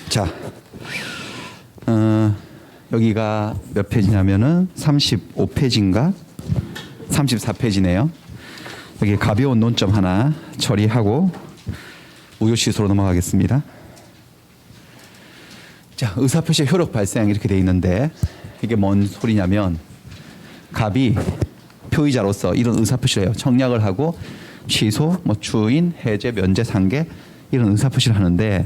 자, 여기가 몇 페이지냐면은 35페이지인가 34페이지네요. 여기 가벼운 논점 하나 처리하고 우효시소로 넘어가겠습니다. 자, 의사표시의 효력 발생 이렇게 돼 있는데 이게 뭔 소리냐면 갑이 표의자로서 이런 의사표시를 해요. 청약을 하고 취소, 추인, 해제, 면제, 상계 이런 의사표시를 하는데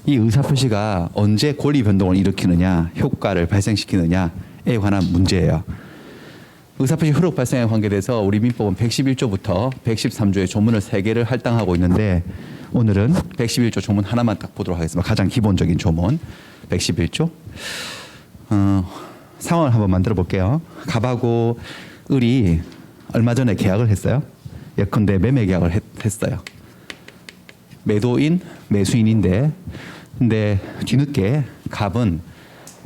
이 의사표시가 언제 권리 변동을 일으키느냐, 효과를 발생시키느냐에 관한 문제예요. 의사표시 효력 발생에 관계돼서 우리 민법은 111조부터 113조의 조문을 3개를 할당하고 있는데 오늘은 111조 조문 하나만 딱 보도록 하겠습니다. 가장 기본적인 조문 111조. 상황을 한번 만들어 볼게요. 갑하고 을이 얼마 전에 계약을 했어요. 예컨대 매매 계약을 했어요. 매도인, 매수인인데 근데 뒤늦게 갑은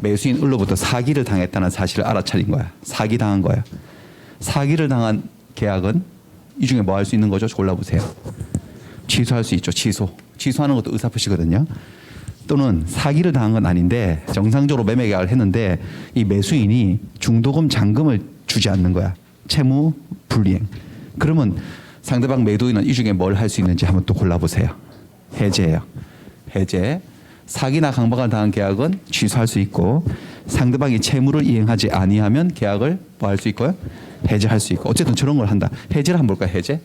매수인 을로부터 사기를 당했다는 사실을 알아차린 거야. 사기당한 거야. 사기를 당한 계약은 이 중에 뭐 할 수 있는 거죠? 골라보세요. 취소할 수 있죠. 취소하는 것도 의사표시거든요. 또는 사기를 당한 건 아닌데 정상적으로 매매 계약을 했는데 이 매수인이 중도금 잔금을 주지 않는 거야. 채무 불이행. 그러면 상대방 매도인은 이 중에 뭘 할 수 있는지 한번 또 골라보세요. 해제예요. 해제. 사기나 강박을 당한 계약은 취소할 수 있고 상대방이 채무를 이행하지 아니하면 계약을 뭐 할 수 있고요? 해제할 수 있고 어쨌든 저런 걸 한다. 해제를 한번 볼까요? 해제?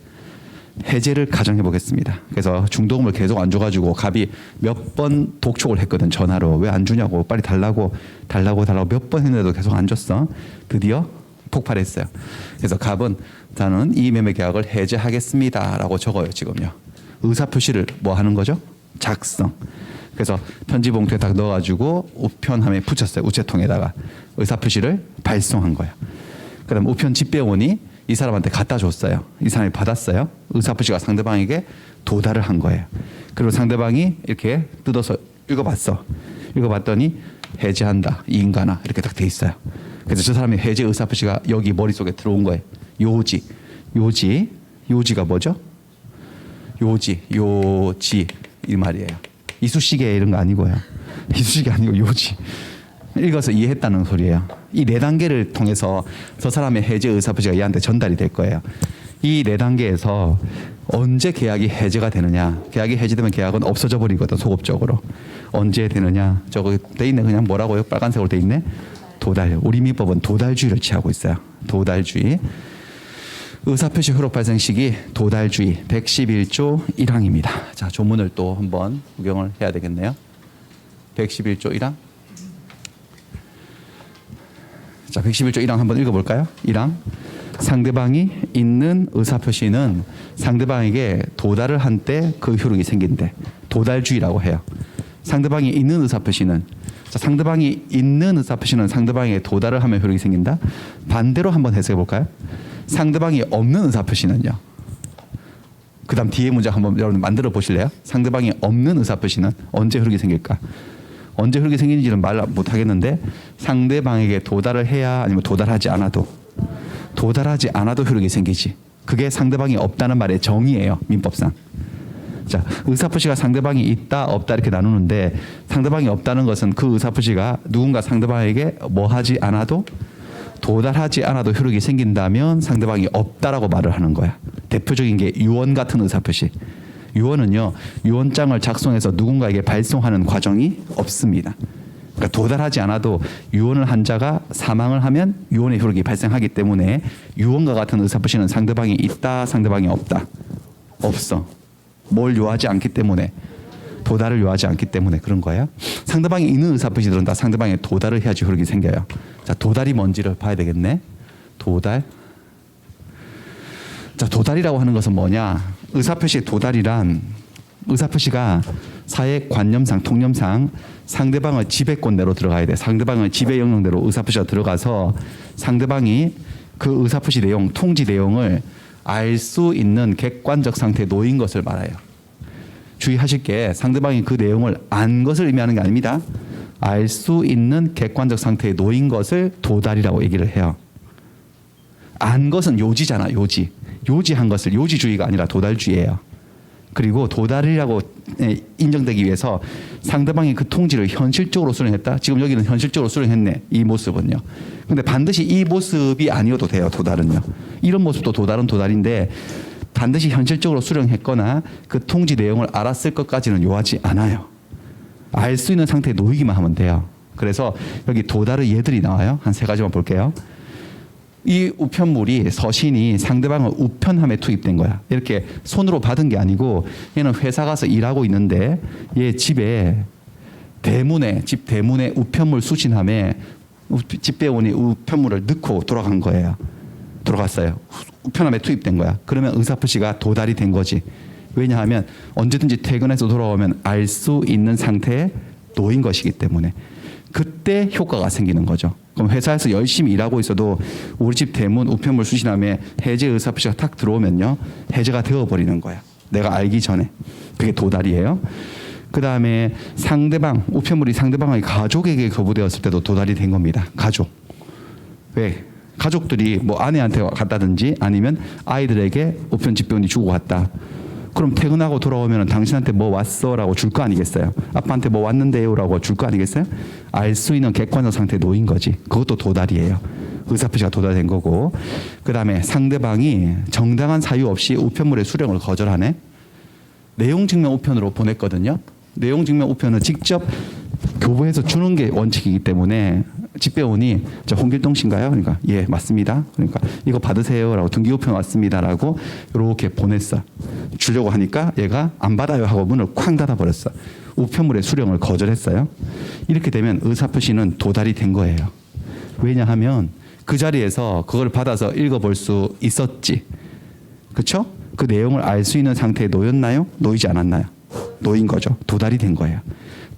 해제를 가정해 보겠습니다. 그래서 중도금을 계속 안 줘가지고 갑이 몇 번 독촉을 했거든. 전화로. 왜 안 주냐고. 빨리 달라고 몇 번 했는데도 계속 안 줬어. 드디어 폭발했어요. 그래서 갑은 나는 이 매매 계약을 해제하겠습니다 라고 적어요. 지금요. 의사표시를 뭐 하는 거죠? 작성. 그래서 편지 봉투에 딱 넣어가지고 우편함에 붙였어요. 우체통에다가 의사표시를 발송한 거예요. 그다음 우편 집배원이 이 사람한테 갖다 줬어요. 이 사람이 받았어요. 의사표시가 상대방에게 도달을 한 거예요. 그리고 상대방이 이렇게 뜯어서 읽어봤어. 읽어봤더니 해제한다. 이 인간아 이렇게 딱 돼 있어요. 그래서 저 사람의 해제 의사표시가 여기 머릿속에 들어온 거예요. 요지가 뭐죠? 요지 이 말이에요. 이쑤시개 이런 거 아니고요. 이쑤시개 아니고 요지. 읽어서 이해했다는 소리예요. 이 4단계를 통해서 저 사람의 해제 의사표시가 얘한테 전달이 될 거예요. 이 4단계에서 언제 계약이 해제가 되느냐. 계약이 해제되면 계약은 없어져 버리거든. 소급적으로. 언제 되느냐. 저거 돼 있네. 그냥 뭐라고요? 빨간색으로 돼 있네. 도달. 우리 민법은 도달주의를 취하고 있어요. 도달주의. 의사표시 효력 발생 시기 도달주의 111조 1항입니다. 자, 조문을 또 한번 구경을 해야 되겠네요. 111조 1항. 자, 111조 1항 한번 읽어볼까요? 1항. 상대방이 있는 의사표시는 상대방에게 도달을 한 때 그 효력이 생긴대. 도달주의라고 해요. 상대방이 있는 의사표시는 상대방이 있는 의사표시는 상대방에게 도달을 하면 효력이 생긴다. 반대로 한번 해석해 볼까요? 상대방이 없는 의사표시는요. 그 다음 뒤에 문장 한번 여러분 만들어 보실래요? 상대방이 없는 의사표시는 언제 효력이 생길까? 언제 효력이 생기는지는 말 못 하겠는데 상대방에게 도달을 해야 아니면 도달하지 않아도 효력이 생기지. 그게 상대방이 없다는 말의 정의예요. 민법상. 자, 의사표시가 상대방이 있다 없다 이렇게 나누는데 상대방이 없다는 것은 그 의사표시가 누군가 상대방에게 뭐 하지 않아도 도달하지 않아도 효력이 생긴다면 상대방이 없다라고 말을 하는 거야. 대표적인 게 유언 같은 의사표시. 유언은요. 유언장을 작성해서 누군가에게 발송하는 과정이 없습니다. 그러니까 도달하지 않아도 유언을 한 자가 사망을 하면 유언의 효력이 발생하기 때문에 유언과 같은 의사표시는 상대방이 있다 상대방이 없다. 없어. 뭘 요하지 않기 때문에 도달을 요하지 않기 때문에 그런 거예요. 상대방이 있는 의사표시들은 다 상대방에 도달을 해야지 효력이 생겨요. 자, 도달이 뭔지를 봐야 되겠네. 도달. 자, 도달이라고 하는 것은 뭐냐? 의사표시의 도달이란 의사표시가 사회 관념상 통념상 상대방의 지배권 내로 들어가야 돼. 상대방의 지배 영역내로 의사표시가 들어가서 상대방이 그 의사표시 내용, 통지 내용을 알 수 있는 객관적 상태에 놓인 것을 말해요. 주의하실 게 상대방이 그 내용을 안 것을 의미하는 게 아닙니다. 알 수 있는 객관적 상태에 놓인 것을 도달이라고 얘기를 해요. 안 것은 요지잖아. 요지한 것을 요지주의가 아니라 도달주의예요. 그리고 도달이라고 인정되기 위해서 상대방이 그 통지를 현실적으로 수령했다. 지금 여기는 현실적으로 수령했네. 이 모습은요. 근데 반드시 이 모습이 아니어도 돼요. 도달은요. 이런 모습도 도달은 도달인데 반드시 현실적으로 수령했거나 그 통지 내용을 알았을 것까지는 요하지 않아요. 알 수 있는 상태에 놓이기만 하면 돼요. 그래서 여기 도달의 예들이 나와요. 한 세 가지만 볼게요. 이 우편물이 서신이 상대방의 우편함에 투입된 거야. 이렇게 손으로 받은 게 아니고 얘는 회사 가서 일하고 있는데 얘 집에 대문에 집 대문에 우편물 수신함에 집배원이 우편물을 넣고 돌아간 거예요. 돌아갔어요. 우편함에 투입된 거야. 그러면 의사표시가 도달이 된 거지. 왜냐하면 언제든지 퇴근해서 돌아오면 알 수 있는 상태에 놓인 것이기 때문에 그때 효과가 생기는 거죠. 그럼 회사에서 열심히 일하고 있어도 우리 집 대문 우편물 수신함에 해제 의사표시가 탁 들어오면요. 해제가 되어버리는 거야. 내가 알기 전에. 그게 도달이에요. 그 다음에 상대방, 우편물이 상대방의 가족에게 거부되었을 때도 도달이 된 겁니다. 가족. 왜? 가족들이 뭐 아내한테 갔다든지 아니면 아이들에게 우편 집배원이 주고 갔다. 그럼 퇴근하고 돌아오면 당신한테 뭐 왔어? 라고 줄 거 아니겠어요? 아빠한테 뭐 왔는데요? 라고 줄 거 아니겠어요? 알 수 있는 객관적 상태에 놓인 거지. 그것도 도달이에요. 의사표시가 도달된 거고. 그 다음에 상대방이 정당한 사유 없이 우편물의 수령을 거절하네. 내용증명 우편으로 보냈거든요. 내용증명 우편은 직접 교부해서 주는 게 원칙이기 때문에 집배원이 저 홍길동 씨인가요? 그러니까 예 맞습니다. 그러니까 이거 받으세요라고 등기우편 왔습니다라고 이렇게 보냈어. 주려고 하니까 얘가 안 받아요 하고 문을 쾅 닫아버렸어. 우편물의 수령을 거절했어요. 이렇게 되면 의사표시는 도달이 된 거예요. 왜냐하면 그 자리에서 그걸 받아서 읽어볼 수 있었지. 그렇죠? 그 내용을 알 수 있는 상태에 놓였나요? 놓이지 않았나요? 놓인 거죠. 도달이 된 거예요.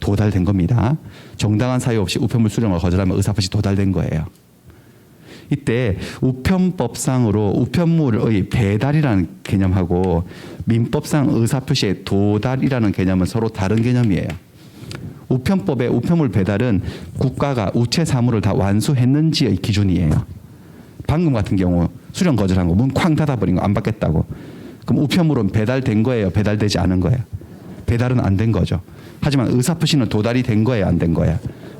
도달된 겁니다. 정당한 사유 없이 우편물 수령을 거절하면 의사표시 도달된 거예요. 이때 우편법상으로 우편물의 배달이라는 개념하고 민법상 의사표시의 도달이라는 개념은 서로 다른 개념이에요. 우편법의 우편물 배달은 국가가 우체 사무를 다 완수했는지의 기준이에요. 방금 같은 경우 수령 거절한 거 문 쾅 닫아버린 거 안 받겠다고. 그럼 우편물은 배달된 거예요? 배달되지 않은 거예요? 배달은 안 된 거죠. 하지만 의사표시는 도달이 된 거예요? 안 된 거예요?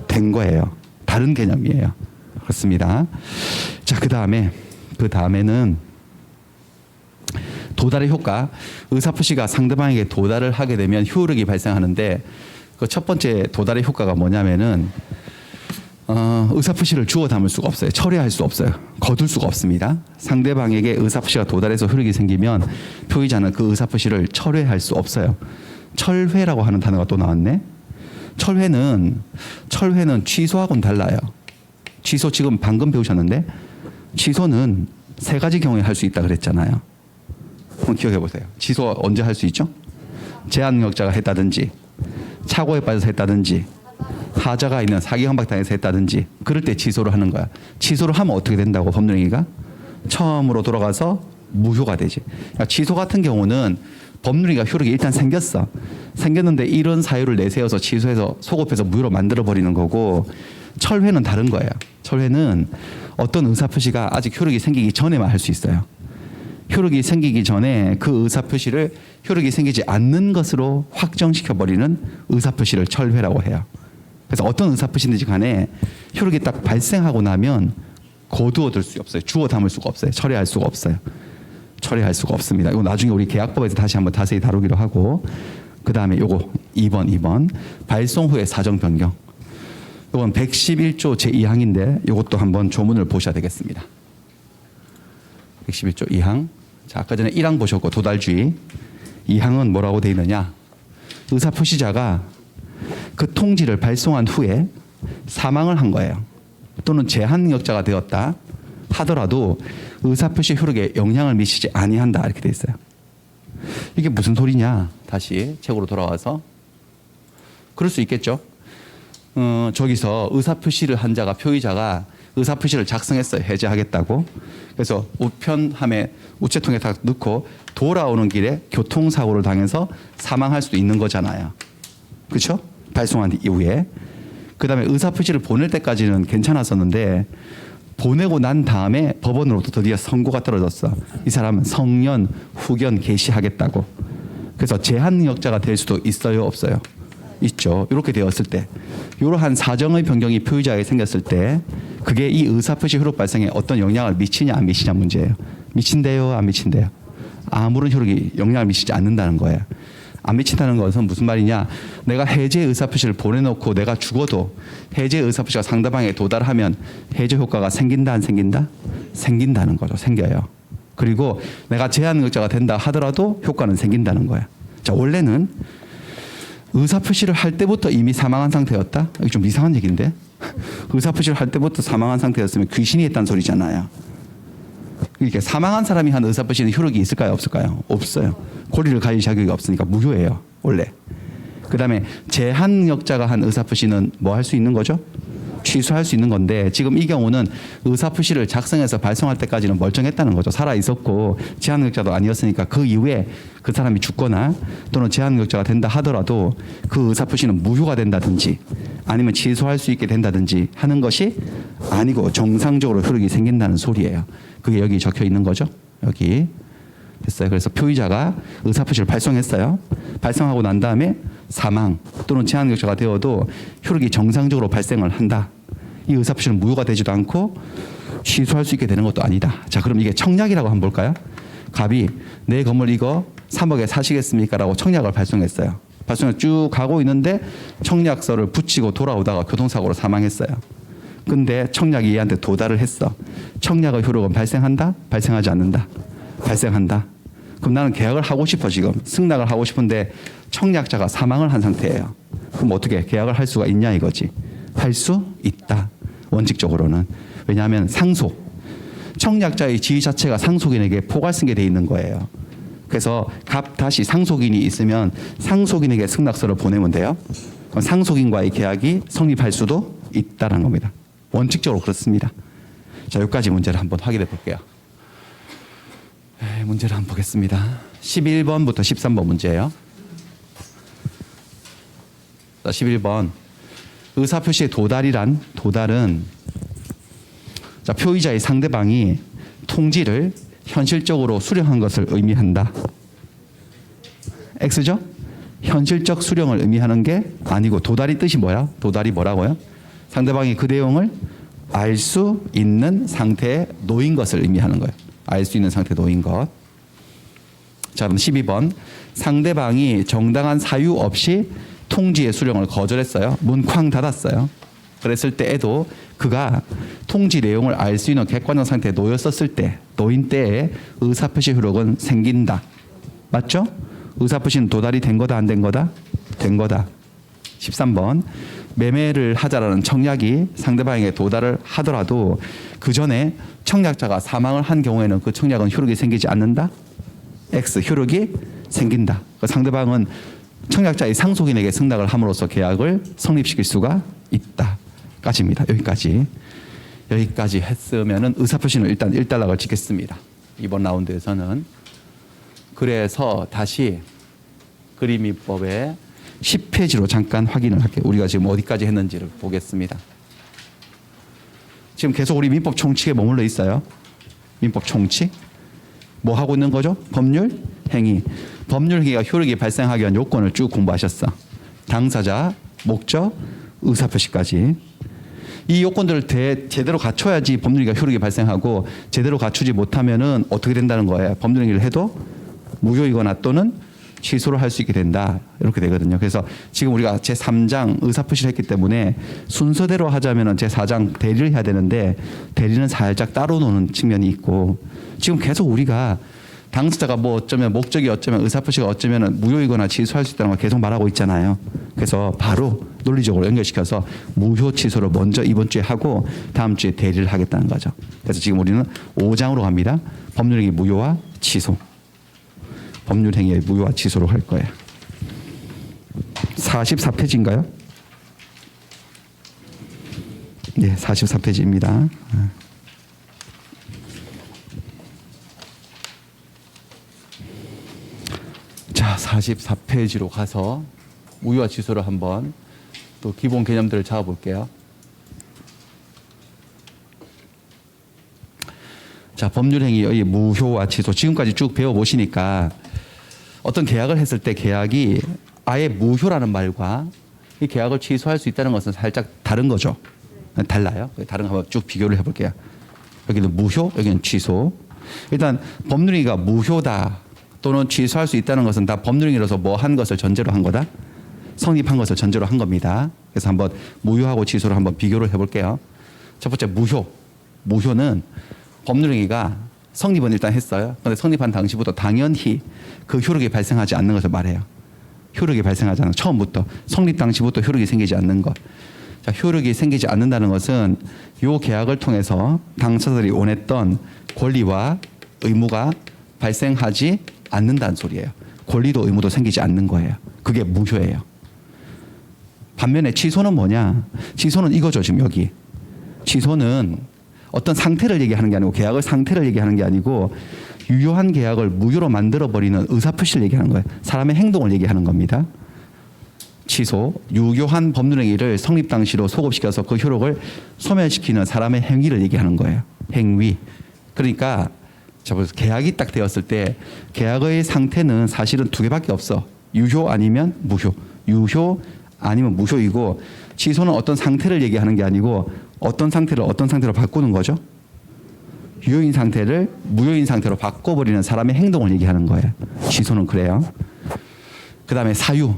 된 거예요. 다른 개념이에요. 그렇습니다. 자, 그 다음에는 도달의 효과. 의사표시가 상대방에게 도달을 하게 되면 효력이 발생하는데 그 첫 번째 도달의 효과가 뭐냐면은 의사표시를 주워 담을 수가 없어요. 철회할 수 없어요. 거둘 수가 없습니다. 상대방에게 의사표시가 도달해서 효력이 생기면 표의자는 그 의사표시를 철회할 수 없어요. 철회라고 하는 단어가 또 나왔네. 철회는 취소하고는 달라요. 취소 지금 방금 배우셨는데 취소는 세 가지 경우에 할 수 있다 그랬잖아요. 한번 기억해 보세요. 취소 언제 할 수 있죠? 제한 능력자가 했다든지 착오에 빠져서 했다든지 하자가 있는 사기 강박당해서 했다든지 그럴 때 취소를 하는 거야. 취소를 하면 어떻게 된다고 법률행위가? 처음으로 돌아가서 무효가 되지. 그러니까 취소 같은 경우는 법률행위가 효력이 일단 생겼어. 생겼는데 이런 사유를 내세워서 취소해서 소급해서 무효로 만들어버리는 거고 철회는 다른 거예요. 철회는 어떤 의사표시가 아직 효력이 생기기 전에만 할 수 있어요. 효력이 생기기 전에 그 의사표시를 효력이 생기지 않는 것으로 확정시켜버리는 의사표시를 철회라고 해요. 그래서 어떤 의사표시든지 간에 효력이 딱 발생하고 나면 거두어둘 수 없어요. 주워 담을 수가 없어요. 철회할 수가 없어요. 철회할 수가 없습니다. 이거 나중에 우리 계약법에서 다시 한번 자세히 다루기로 하고 그 다음에 요거 2번 발송 후에 사정 변경. 이건 111조 제2항인데 이것도 한번 조문을 보셔야 되겠습니다. 111조 2항. 자, 아까 전에 1항 보셨고 도달주의. 2항은 뭐라고 되어 있느냐. 의사표시자가 그 통지를 발송한 후에 사망을 한 거예요. 또는 제한능력자가 되었다 하더라도 의사표시 효력에 영향을 미치지 아니한다 이렇게 돼 있어요. 이게 무슨 소리냐. 다시 책으로 돌아와서 그럴 수 있겠죠. 저기서 의사표시를 한 자가 표의자가 의사표시를 작성했어요. 해제하겠다고. 그래서 우편함에 우체통에 다 넣고 돌아오는 길에 교통사고를 당해서 사망할 수도 있는 거잖아요. 그렇죠? 발송한 이후에. 그다음에 의사표시를 보낼 때까지는 괜찮았었는데 보내고 난 다음에 법원으로부터 드디어 선고가 떨어졌어. 이 사람은 성년 후견 개시하겠다고. 그래서 제한 능력자가 될 수도 있어요, 없어요? 있죠. 이렇게 되었을 때, 이러한 사정의 변경이 표의자에게 생겼을 때, 그게 이 의사표시 효력 발생에 어떤 영향을 미치냐 안 미치냐 문제예요. 미친대요, 안 미친대요? 아무런 효력이 영향을 미치지 않는다는 거예요. 안 미친다는 것은 무슨 말이냐? 내가 해제 의사표시를 보내놓고 내가 죽어도 해제 의사표시가 상대방에 도달하면 해제 효과가 생긴다 안 생긴다? 생긴다는 거죠. 생겨요. 그리고 내가 제한 능력자가 된다 하더라도 효과는 생긴다는 거예요. 자, 원래는 의사표시를 할 때부터 이미 사망한 상태였다? 이게 좀 이상한 얘기인데? 의사표시를 할 때부터 사망한 상태였으면 귀신이 했다는 소리잖아요. 이렇게 사망한 사람이 한 의사표시는 효력이 있을까요? 없을까요? 없어요. 권리를 가질 자격이 없으니까 무효예요. 원래. 그다음에 제한 능력자가 한 의사표시는 뭐 할 수 있는 거죠? 취소할 수 있는 건데 지금 이 경우는 의사표시를 작성해서 발송할 때까지는 멀쩡했다는 거죠. 살아 있었고 제한 능력자도 아니었으니까 그 이후에 그 사람이 죽거나 또는 제한 능력자가 된다 하더라도 그 의사표시는 무효가 된다든지 아니면 취소할 수 있게 된다든지 하는 것이 아니고 정상적으로 효력이 생긴다는 소리예요. 그게 여기 적혀 있는 거죠. 여기 됐어요. 그래서 표의자가 의사표시를 발송했어요. 발송하고 난 다음에 사망 또는 제한 능력자가 되어도 효력이 정상적으로 발생을 한다. 이 의사표시는 무효가 되지도 않고 취소할 수 있게 되는 것도 아니다. 자, 그럼 이게 청약이라고 한번 볼까요? 갑이 내 건물 이거 3억에 사시겠습니까? 라고 청약을 발송했어요. 발송을 쭉 가고 있는데 청약서를 붙이고 돌아오다가 교통사고로 사망했어요. 근데 청약이 얘한테 도달을 했어. 청약의 효력은 발생한다? 발생하지 않는다? 발생한다. 그럼 나는 계약을 하고 싶어 지금. 승낙을 하고 싶은데 청약자가 사망을 한 상태예요. 그럼 어떻게 계약을 할 수가 있냐 이거지. 할 수 있다. 원칙적으로는. 왜냐하면 상속. 청약자의 지위 자체가 상속인에게 포괄승계 돼 있는 거예요. 그래서 갑 다시 상속인이 있으면 상속인에게 승낙서를 보내면 돼요. 그럼 상속인과의 계약이 성립할 수도 있다는 겁니다. 원칙적으로 그렇습니다. 자, 여기까지 문제를 한번 확인해 볼게요. 문제를 한번 보겠습니다. 11번부터 13번 문제예요. 자, 11번. 의사표시의 도달은 자, 표의자의 상대방이 통지를 현실적으로 수령한 것을 의미한다. X죠? 현실적 수령을 의미하는 게 아니고 도달이 뜻이 뭐야? 도달이 뭐라고요? 상대방이 그 내용을 알 수 있는 상태에 놓인 것을 의미하는 거예요. 알 수 있는 상태에 놓인 것. 자, 그럼 12번. 상대방이 정당한 사유 없이 통지의 수령을 거절했어요. 문 쾅 닫았어요. 그랬을 때에도 그가 통지 내용을 알 수 있는 객관적 상태에 놓였었을 때, 놓인 때에 의사표시 효력은 생긴다. 맞죠? 의사표시는 도달이 된 거다, 안 된 거다? 된 거다. 13번. 매매를 하자라는 청약이 상대방에게 도달을 하더라도 그 전에 청약자가 사망을 한 경우에는 그 청약은 효력이 생기지 않는다? X. 효력이 생긴다. 그 상대방은 청약자의 상속인에게 승낙을 함으로써 계약을 성립시킬 수가 있다. 까지입니다. 여기까지 했으면은 의사표시는 일단 1단락을 찍겠습니다. 이번 라운드에서는. 그래서 다시 그림이법의 10페이지로 잠깐 확인을 할게요. 우리가 지금 어디까지 했는지를 보겠습니다. 지금 계속 우리 민법 총칙에 머물러 있어요. 민법 총칙. 뭐 하고 있는 거죠? 법률 행위. 법률 행위가 효력이 발생하기 위한 요건을 쭉 공부하셨어. 당사자, 목적, 의사표시까지. 이 요건들을 제대로 갖춰야지 법률 행위가 효력이 발생하고 제대로 갖추지 못하면은 어떻게 된다는 거예요? 법률 행위를 해도 무효이거나 또는 취소를 할 수 있게 된다. 이렇게 되거든요. 그래서 지금 우리가 제3장 의사표시를 했기 때문에 순서대로 하자면 제4장 대리를 해야 되는데 대리는 살짝 따로 노는 측면이 있고 지금 계속 우리가 당사자가 뭐 어쩌면 목적이 어쩌면 의사표시가 어쩌면 무효이거나 취소할 수 있다는 걸 계속 말하고 있잖아요. 그래서 바로 논리적으로 연결시켜서 무효 취소를 먼저 이번 주에 하고 다음 주에 대리를 하겠다는 거죠. 그래서 지금 우리는 5장으로 갑니다. 법률행위 무효와 취소. 법률행위의 무효와 취소로 할 거예요. 44페이지인가요? 네, 44페이지입니다. 자, 44페이지로 가서 무효와 취소를 한번 또 기본 개념들을 잡아볼게요. 자, 법률행위의 무효와 취소. 지금까지 쭉 배워보시니까 어떤 계약을 했을 때 계약이 아예 무효라는 말과 이 계약을 취소할 수 있다는 것은 살짝 다른 거죠. 달라요. 다른 거 한번 쭉 비교를 해볼게요. 여기는 무효, 여기는 취소. 일단 법률행위가 무효다 또는 취소할 수 있다는 것은 다 법률행위로서 뭐 한 것을 전제로 한 거다. 성립한 것을 전제로 한 겁니다. 그래서 한번 무효하고 취소를 한번 비교를 해볼게요. 첫 번째 무효. 무효는 법률행위가 성립은 일단 했어요. 그런데 성립한 당시부터 당연히 그 효력이 발생하지 않는 것을 말해요. 효력이 발생하지 않는 처음부터 성립 당시부터 효력이 생기지 않는 것. 자, 효력이 생기지 않는다는 것은 이 계약을 통해서 당사자들이 원했던 권리와 의무가 발생하지 않는다는 소리예요. 권리도 의무도 생기지 않는 거예요. 그게 무효예요. 반면에 취소는 뭐냐? 취소는 이거죠. 지금 여기. 취소는 어떤 상태를 얘기하는 게 아니고 계약의 상태를 얘기하는 게 아니고 유효한 계약을 무효로 만들어버리는 의사표시를 얘기하는 거예요. 사람의 행동을 얘기하는 겁니다. 취소, 유효한 법률행위를 성립 당시로 소급시켜서 그 효력을 소멸시키는 사람의 행위를 얘기하는 거예요. 행위. 그러니까 계약이 딱 되었을 때 계약의 상태는 사실은 두 개밖에 없어. 유효 아니면 무효. 유효 아니면 무효이고 취소는 어떤 상태를 얘기하는 게 아니고 어떤 상태를 어떤 상태로 바꾸는 거죠. 유효인 상태를 무효인 상태로 바꿔버리는 사람의 행동을 얘기하는 거예요. 취소는 그래요. 그 다음에 사유.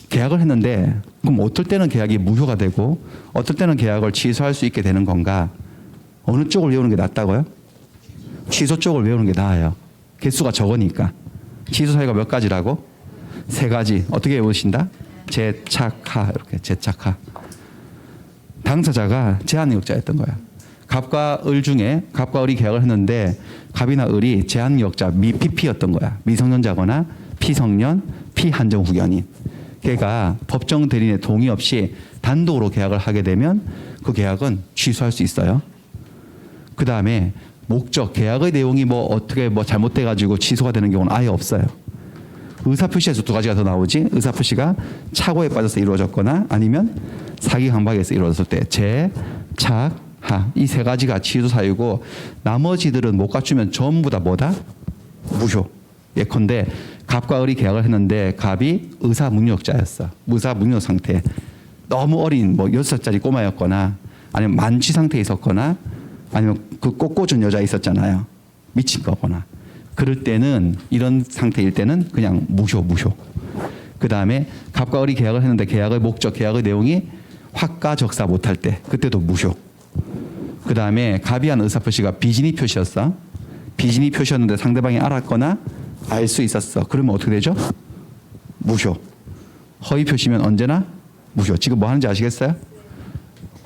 계약을 했는데 그럼 어떨 때는 계약이 무효가 되고 어떨 때는 계약을 취소할 수 있게 되는 건가? 어느 쪽을 외우는 게 낫다고요? 취소 쪽을 외우는 게 나아요. 개수가 적으니까. 취소 사유가 몇 가지라고? 3가지. 어떻게 외우신다? 재착하. 이렇게 재착하. 당사자가 제한력자였던 거야. 갑과 을 중에 갑과 을이 계약을 했는데 갑이나 을이 제한력자 미PP였던 거야. 미성년자거나 피성년, 피한정 후견인. 걔가 법정 대리인의 동의 없이 단독으로 계약을 하게 되면 그 계약은 취소할 수 있어요. 그 다음에 목적, 계약의 내용이 뭐 어떻게 뭐 잘못돼 가지고 취소가 되는 경우는 아예 없어요. 의사표시에서 2가지가 더 나오지. 의사표시가 착오에 빠져서 이루어졌거나 아니면 사기 강박에서 이루어졌을 때 재, 착, 하. 이 3가지가 취소 사유고 나머지들은 못 갖추면 전부 다 뭐다? 무효. 예컨대 갑과 을이 계약을 했는데 갑이 의사무력자였어. 의사무력 상태. 너무 어린 뭐 6살짜리 꼬마였거나 아니면 만취 상태에 있었거나 아니면 그 꽃꽂은 여자 있었잖아요. 미친 거거나. 그럴 때는 이런 상태일 때는 그냥 무효. 그 다음에 갑과 을이 계약을 했는데 계약의 목적, 계약의 내용이 확가적사 못할 때 그때도 무효. 그 다음에 갑이 한 의사표시가 비진의 표시였어. 비진의 표시였는데 상대방이 알았거나 알 수 있었어. 그러면 어떻게 되죠? 무효. 허위 표시면 언제나 무효. 지금 뭐 하는지 아시겠어요?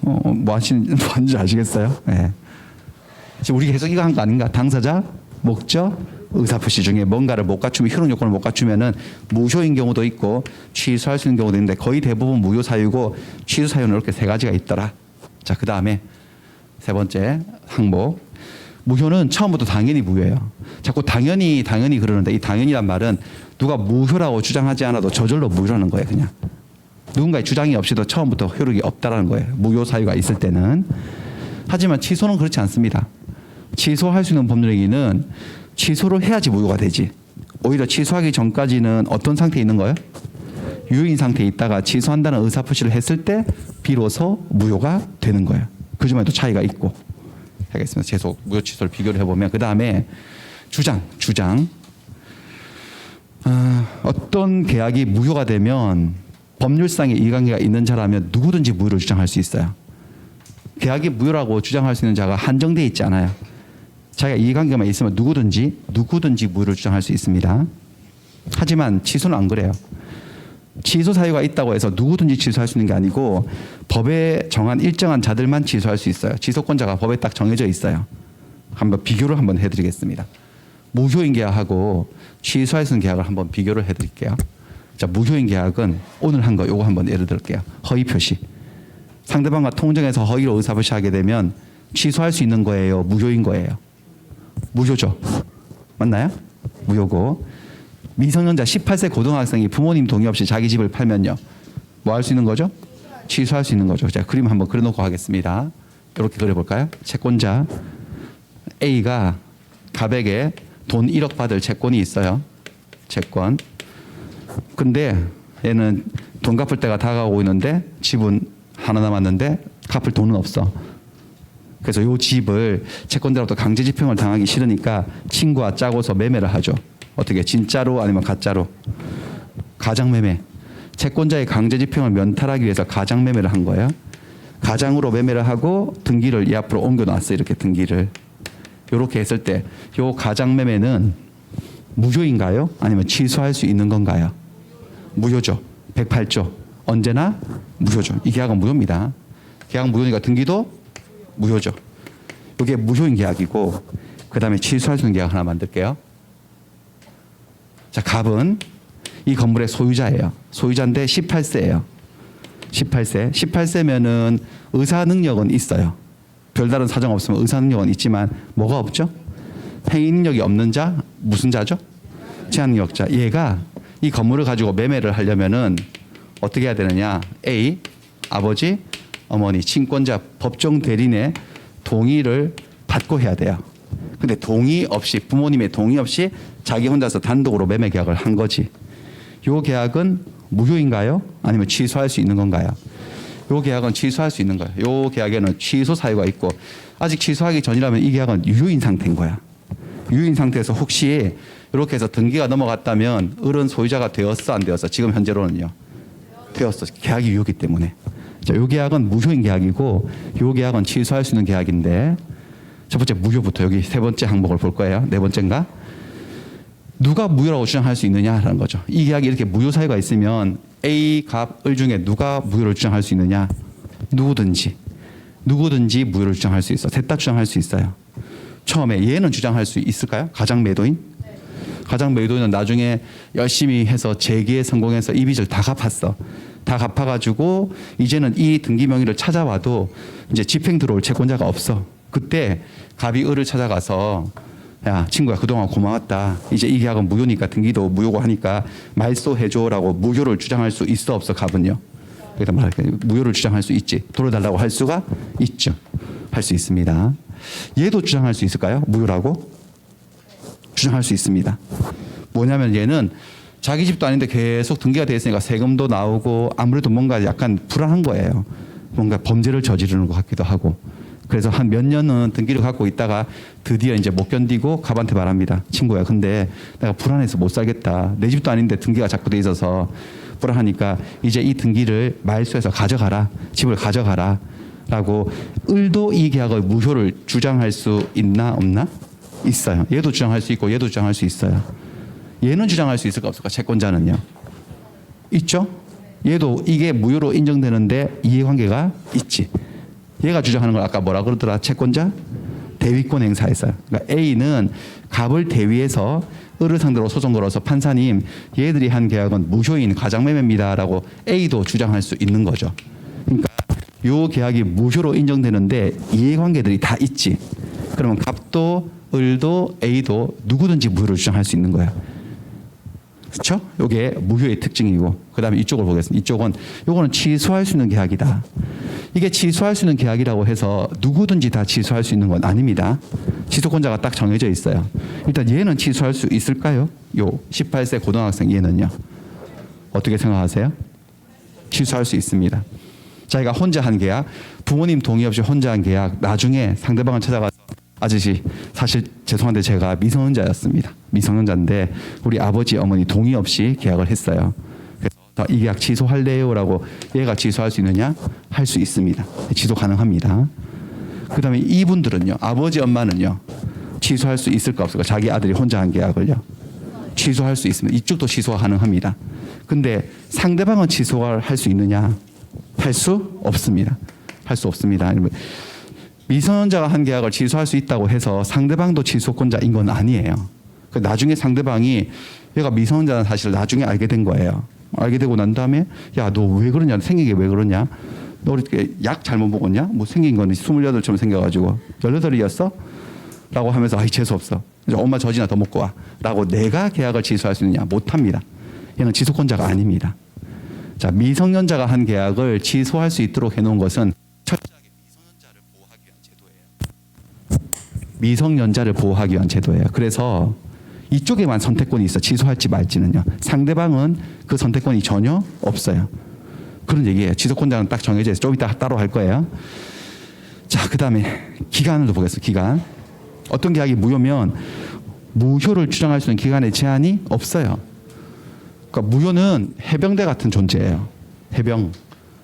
뭐 하는지 아시겠어요? 네. 지금 우리 계속 이거 한 거 아닌가? 당사자, 목적, 의사표시 중에 뭔가를 못 갖추면 효력 요건을 못 갖추면은 무효인 경우도 있고 취소할 수 있는 경우도 있는데 거의 대부분 무효 사유고 취소 사유는 이렇게 3가지가 있더라. 자, 그 다음에 3번째 항목. 무효는 처음부터 당연히 무효예요. 자꾸 당연히 그러는데 이 당연히란 말은 누가 무효라고 주장하지 않아도 저절로 무효라는 거예요. 그냥 누군가의 주장이 없이도 처음부터 효력이 없다라는 거예요. 무효 사유가 있을 때는. 하지만 취소는 그렇지 않습니다. 취소할 수 있는 법률행위는 취소를 해야지 무효가 되지. 오히려 취소하기 전까지는 어떤 상태에 있는 거예요? 유효인 상태에 있다가 취소한다는 의사표시를 했을 때 비로소 무효가 되는 거예요. 그 점에도 차이가 있고. 하겠습니다. 계속 무효 취소를 비교를 해보면 그 다음에 주장. 어떤 계약이 무효가 되면 법률상의 이해관계가 있는 자라면 누구든지 무효를 주장할 수 있어요. 계약이 무효라고 주장할 수 있는 자가 한정되어 있지 않아요. 자기가 이해관계만 있으면 누구든지 무효를 주장할 수 있습니다. 하지만 취소는 안 그래요. 취소 사유가 있다고 해서 누구든지 취소할 수 있는 게 아니고 법에 정한 일정한 자들만 취소할 수 있어요. 취소권자가 법에 딱 정해져 있어요. 한번 비교를 한번 해드리겠습니다. 무효인 계약하고 취소할 수 있는 계약을 한번 비교를 해드릴게요. 자, 무효인 계약은 오늘 한 거 요거 한번 예를 들게요. 허위 표시. 상대방과 통정해서 허위로 의사표시하게 되면 취소할 수 있는 거예요? 무효인 거예요? 무효죠. 맞나요? 무효고. 미성년자 18세 고등학생이 부모님 동의 없이 자기 집을 팔면요. 뭐 할 수 있는 거죠? 취소할 수 있는 거죠. 자, 그림 한번 그려놓고 하겠습니다. 이렇게 그려볼까요? 채권자 A가 갑에게 돈 1억 받을 채권이 있어요. 채권. 근데 얘는 돈 갚을 때가 다가오고 있는데 집은 하나 남았는데 갚을 돈은 없어. 그래서 요 집을 채권자로부터 강제 집행을 당하기 싫으니까 친구와 짜고서 매매를 하죠. 어떻게 진짜로 아니면 가짜로? 가장 매매. 채권자의 강제 집행을 면탈하기 위해서 가장 매매를 한 거예요. 가장으로 매매를 하고 등기를 이 앞으로 옮겨놨어요. 이렇게 등기를. 이렇게 했을 때 요 가장 매매는 무효인가요? 아니면 취소할 수 있는 건가요? 무효죠. 108조. 언제나 무효죠. 이 계약은 무효입니다. 계약 무효니까 등기도 무효죠. 이게 무효인 계약이고 그다음에 취소할 수 있는 계약 하나 만들게요. 자, 갑은 이 건물의 소유자예요. 소유자인데 18세예요. 18세. 18세면은 의사 능력은 있어요. 별다른 사정 없으면 의사 능력은 있지만 뭐가 없죠? 행위 능력이 없는 자, 무슨 자죠? 제한 능력자. 얘가 이 건물을 가지고 매매를 하려면은 어떻게 해야 되느냐? A, 아버지, 어머니, 친권자, 법정 대리인의 동의를 받고 해야 돼요. 근데 동의 없이, 부모님의 동의 없이 자기 혼자서 단독으로 매매 계약을 한 거지. 요 계약은 무효인가요? 아니면 취소할 수 있는 건가요? 요 계약은 취소할 수 있는 거예요. 요 계약에는 취소 사유가 있고 아직 취소하기 전이라면 이 계약은 유효인 상태인 거야. 유효인 상태에서 혹시 이렇게 해서 등기가 넘어갔다면 을은 소유자가 되었어 안 되었어? 지금 현재로는요. 되었어. 계약이 유효기 때문에. 자, 요 계약은 무효인 계약이고 요 계약은 취소할 수 있는 계약인데 첫 번째 무효부터 여기 세 번째 항목을 볼 거예요. 네 번째인가? 누가 무효라고 주장할 수 있느냐라는 거죠. 이 계약이 이렇게 무효 사유가 있으면 A, 갑, 을 중에 누가 무효를 주장할 수 있느냐? 누구든지 무효를 주장할 수 있어. 셋 다 주장할 수 있어요. 처음에 얘는 주장할 수 있을까요? 가장 매도인? 가장 매도인은 나중에 열심히 해서 재기에 성공해서 이 빚을 다 갚았어. 다 갚아가지고 이제는 이 등기 명의를 찾아와도 이제 집행 들어올 채권자가 없어. 그때 갑이 을을 찾아가서 야, 친구야, 그동안 고마웠다. 이제 이 계약은 무효니까 등기도 무효고 하니까 말소해줘라고 무효를 주장할 수 있어 없어? 갑은요. 그러니까 말할게요. 무효를 주장할 수 있지. 돌려달라고 할 수가 있죠. 할 수 있습니다. 얘도 주장할 수 있을까요? 무효라고? 주장할 수 있습니다. 뭐냐면 얘는 자기 집도 아닌데 계속 등기가 돼 있으니까 세금도 나오고 아무래도 뭔가 약간 불안한 거예요. 뭔가 범죄를 저지르는 것 같기도 하고. 그래서 한 몇 년은 등기를 갖고 있다가 드디어 이제 못 견디고 갑한테 말합니다. 친구야, 근데 내가 불안해서 못 살겠다. 내 집도 아닌데 등기가 자꾸 돼 있어서 불안하니까 이제 이 등기를 말소해서 가져가라. 집을 가져가라. 라고 을도 이 계약의 무효를 주장할 수 있나 없나? 있어요. 얘도 주장할 수 있고 얘도 주장할 수 있어요. 얘는 주장할 수 있을까 없을까? 채권자는요. 있죠? 얘도 이게 무효로 인정되는데 이해관계가 있지. 얘가 주장하는 걸 아까 뭐라 그러더라? 채권자 대위권 행사했어요. 그러니까 A는 갑을 대위해서 을을 상대로 소송 걸어서 판사님 얘들이 한 계약은 무효인 가장매매입니다라고 A도 주장할 수 있는 거죠. 그러니까 요 계약이 무효로 인정되는데 이해관계들이 다 있지. 그러면 갑도 을도 A도 누구든지 무효를 주장할 수 있는 거야. 그렇죠? 이게 무효의 특징이고 그다음에 이쪽을 보겠습니다. 이쪽은 요거는 취소할 수 있는 계약이다. 이게 취소할 수 있는 계약이라고 해서 누구든지 다 취소할 수 있는 건 아닙니다. 취소권자가 딱 정해져 있어요. 일단 얘는 취소할 수 있을까요? 요 18세 고등학생 얘는요. 어떻게 생각하세요? 취소할 수 있습니다. 자기가 혼자 한 계약, 부모님 동의 없이 혼자 한 계약, 나중에 상대방을 찾아가서 아저씨 사실 죄송한데 제가 미성년자였습니다. 미성년자인데 우리 아버지 어머니 동의 없이 계약을 했어요. 그래서 이 계약 취소할래요라고 얘가 취소할 수 있느냐? 할 수 있습니다. 취소 가능합니다. 그다음에 이분들은요. 아버지 엄마는요. 취소할 수 있을까 없을까? 자기 아들이 혼자 한 계약을요. 취소할 수 있습니다. 이쪽도 취소가 가능합니다. 근데 상대방은 취소할 수 있느냐? 할 수 없습니다. 할 수 없습니다. 미성년자가 한 계약을 취소할 수 있다고 해서 상대방도 취소권자인 건 아니에요. 나중에 상대방이 얘가 미성년자는 사실 나중에 알게 된 거예요. 알게 되고 난 다음에 야, 너 왜 그러냐? 생긴 게 왜 그러냐? 너 이렇게 약 잘못 먹었냐? 뭐 생긴 건 28처럼 생겨가지고 18이었어? 라고 하면서 아이 재수없어. 이제 엄마 젖이나 더 먹고 와. 라고 내가 계약을 취소할 수 있느냐? 못합니다. 얘는 취소권자가 아닙니다. 자, 미성년자가 한 계약을 취소할 수 있도록 해놓은 것은 철저하게 미성년자를 보호하기 위한 제도예요. 미성년자를 보호하기 위한 제도예요. 그래서 이쪽에만 선택권이 있어. 취소할지 말지는요. 상대방은 그 선택권이 전혀 없어요. 그런 얘기예요. 지속권자는 딱 정해져 있어요. 좀 이따 따로 할 거예요. 자, 그다음에 기간을 보겠습니다. 기간. 어떤 계약이 무효면 무효를 주장할 수 있는 기간의 제한이 없어요. 그러니까 무효는 해병대 같은 존재예요. 해병.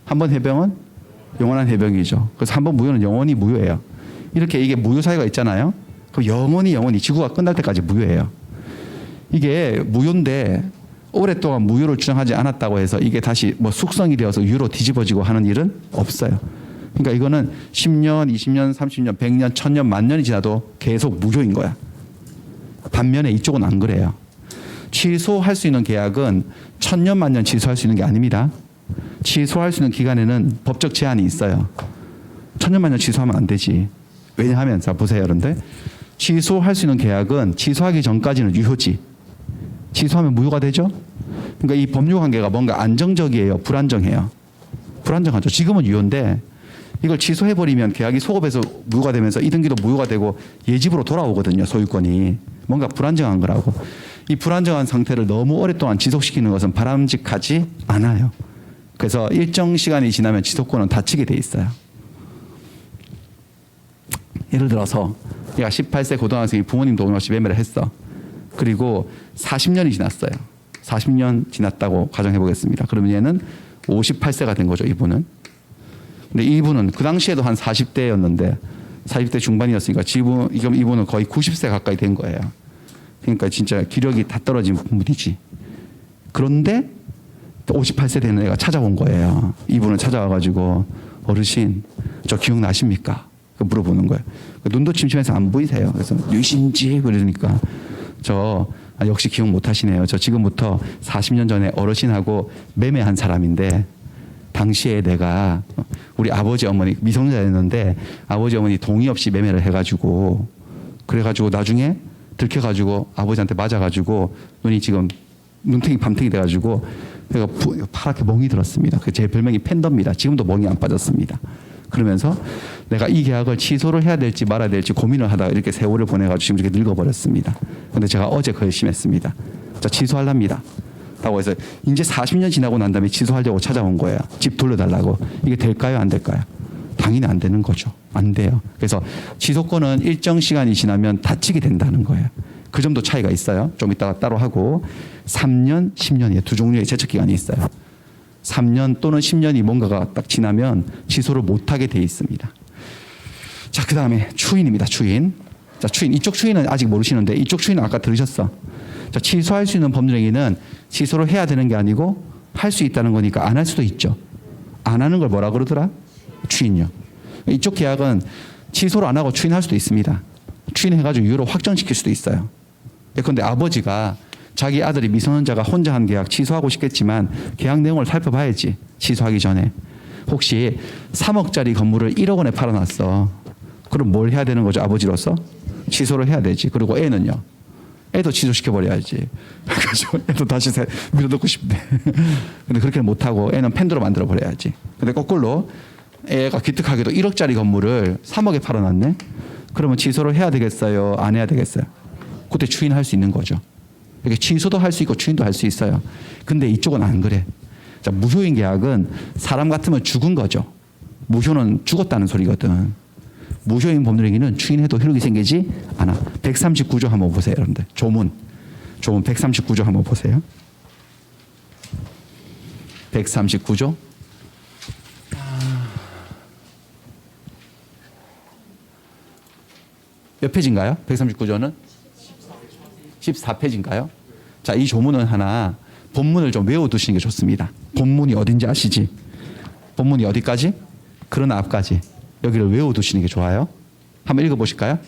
한 번 해병은 영원한 해병이죠. 그래서 한 번 무효는 영원히 무효예요. 이렇게 이게 무효 사유가 있잖아요. 그럼 영원히 지구가 끝날 때까지 무효예요. 이게 무효인데 오랫동안 무효를 주장하지 않았다고 해서 이게 다시 뭐 숙성이 되어서 유효로 뒤집어지고 하는 일은 없어요. 그러니까 이거는 10년, 20년, 30년, 100년, 1000년, 만년이 지나도 계속 무효인 거야. 반면에 이쪽은 안 그래요. 취소할 수 있는 계약은 1000년, 만년 취소할 수 있는 게 아닙니다. 취소할 수 있는 기간에는 법적 제한이 있어요. 1000년, 만년 취소하면 안 되지. 왜냐하면 자 보세요, 여러분들. 취소할 수 있는 계약은 취소하기 전까지는 유효지. 취소하면 무효가 되죠. 그러니까 이 법률 관계가 뭔가 안정적이에요, 불안정해요. 불안정하죠. 지금은 유효인데 이걸 취소해버리면 계약이 소급해서 무효가 되면서 이등기도 무효가 되고 예집으로 돌아오거든요, 소유권이. 뭔가 불안정한 거라고. 이 불안정한 상태를 너무 오랫동안 지속시키는 것은 바람직하지 않아요. 그래서 일정 시간이 지나면 지속권은 닫히게 돼 있어요. 예를 들어서 얘가 18세 고등학생이 부모님 도움 없이 매매를 했어. 그리고 40년이 지났어요. 40년 지났다고 가정해 보겠습니다. 그러면 얘는 58세가 된 거죠, 이분은. 근데 이분은 그 당시에도 한 40대였는데 40대 중반이었으니까 지금 이분은 거의 90세 가까이 된 거예요. 그러니까 진짜 기력이 다 떨어진 분이지. 그런데 58세 되는 애가 찾아온 거예요. 이분은 찾아와가지고 어르신 저 기억나십니까? 물어보는 거예요. 눈도 침침해서 안 보이세요. 그래서 누구신지 그러니까 역시 기억 못 하시네요. 저 지금부터 40년 전에 어르신하고 매매한 사람인데 당시에 내가 우리 아버지 어머니 미성년자였는데 아버지 어머니 동의 없이 매매를 해가지고 그래가지고 나중에 들켜가지고 아버지한테 맞아가지고 눈이 지금 눈탱이 밤탱이 돼가지고 내가 파랗게 멍이 들었습니다. 제 별명이 팬더입니다. 지금도 멍이 안 빠졌습니다. 그러면서 내가 이 계약을 취소를 해야 될지 말아야 될지 고민을 하다가 이렇게 세월을 보내가지고 지금 이렇게 늙어버렸습니다. 근데 제가 어제 결심했습니다. 자, 취소하랍니다. 라고 해서 이제 40년 지나고 난 다음에 취소하려고 찾아온 거예요. 집 돌려달라고. 이게 될까요? 안 될까요? 당연히 안 되는 거죠. 안 돼요. 그래서 취소권은 일정 시간이 지나면 닫히게 된다는 거예요. 그 정도 차이가 있어요. 좀 이따가 따로 하고 3년, 10년이에요. 두 종류의 제척기간이 있어요. 3년 또는 10년이 뭔가가 딱 지나면 취소를 못하게 돼 있습니다. 자, 그 다음에 추인입니다. 추인. 자, 추인. 이쪽 추인은 아직 모르시는데 이쪽 추인은 아까 들으셨어. 자, 취소할 수 있는 법률행위는 취소를 해야 되는 게 아니고 할 수 있다는 거니까 안 할 수도 있죠. 안 하는 걸 뭐라 그러더라? 추인요. 이쪽 계약은 취소를 안 하고 추인할 수도 있습니다. 추인해가지고 유효로 확정시킬 수도 있어요. 그런데 아버지가 자기 아들이 미성년자가 혼자 한 계약 취소하고 싶겠지만 계약 내용을 살펴봐야지. 취소하기 전에. 혹시 3억짜리 건물을 1억 원에 팔아놨어. 그럼 뭘 해야 되는 거죠? 아버지로서? 취소를 해야 되지. 그리고 애는요. 애도 취소시켜버려야지. 그래서 애도 다시 밀어넣고 싶대. 근데 그렇게는 못하고 애는 펜드로 만들어버려야지. 근데 거꾸로 애가 기특하게도 1억짜리 건물을 3억에 팔아놨네. 그러면 취소를 해야 되겠어요? 안 해야 되겠어요? 그때 추인할 수 있는 거죠. 이렇게 취소도 할 수 있고 추인도 할 수 있어요. 근데 이쪽은 안 그래. 자, 무효인 계약은 사람 같으면 죽은 거죠. 무효는 죽었다는 소리거든. 무효인 법률행위는 추인해도 효력이 생기지 않아. 139조 한번 보세요, 여러분들. 조문 139조 한번 보세요. 139조. 몇 페이지인가요? 139조는 14페이지인가요? 자, 이 조문은 하나 본문을 좀 외워두시는 게 좋습니다. 본문이 어딘지 아시지? 본문이 어디까지? 그러나 앞까지. 여기를 외워두시는 게 좋아요. 한번 읽어보실까요?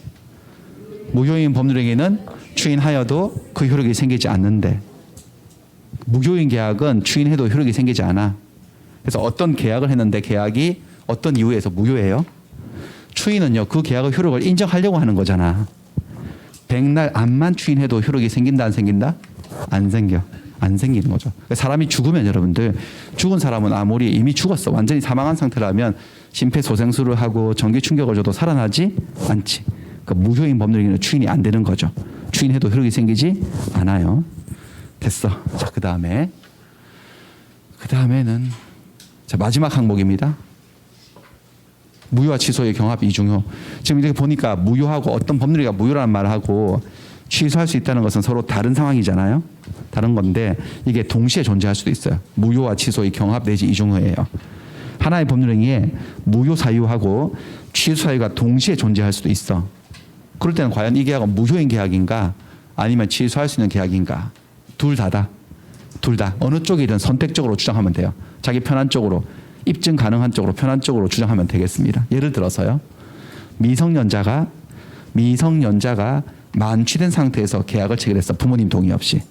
무효인 법률행위는 추인하여도 그 효력이 생기지 않는데 무효인 계약은 추인해도 효력이 생기지 않아. 그래서 어떤 계약을 했는데 계약이 어떤 이유에서 무효예요? 추인은요, 그 계약의 효력을 인정하려고 하는 거잖아. 백날 암만 추인해도 효력이 생긴다 안 생긴다? 안 생겨. 안 생기는 거죠. 사람이 죽으면 여러분들 죽은 사람은 아무리 이미 죽었어. 완전히 사망한 상태라면 심폐소생술을 하고 전기 충격을 줘도 살아나지 않지. 그러니까 무효인 법률행위는 추인이 안 되는 거죠. 추인 수인해도 효력이 생기지 않아요. 됐어. 자, 그다음에는 자, 마지막 항목입니다. 무효와 취소의 경합 이중효. 지금 이렇게 보니까 무효하고 어떤 법률이가 무효라는 말을 하고 취소할 수 있다는 것은 서로 다른 상황이잖아요. 다른 건데 이게 동시에 존재할 수도 있어요. 무효와 취소의 경합 내지 이중효예요. 하나의 법률행위에 무효 사유하고 취소 사유가 동시에 존재할 수도 있어. 그럴 때는 과연 이 계약은 무효인 계약인가 아니면 취소할 수 있는 계약인가? 둘 다다. 둘 다. 어느 쪽이든 선택적으로 주장하면 돼요. 자기 편한 쪽으로, 입증 가능한 쪽으로, 편한 쪽으로 주장하면 되겠습니다. 예를 들어서요. 미성년자가 만취된 상태에서 계약을 체결했어. 부모님 동의 없이.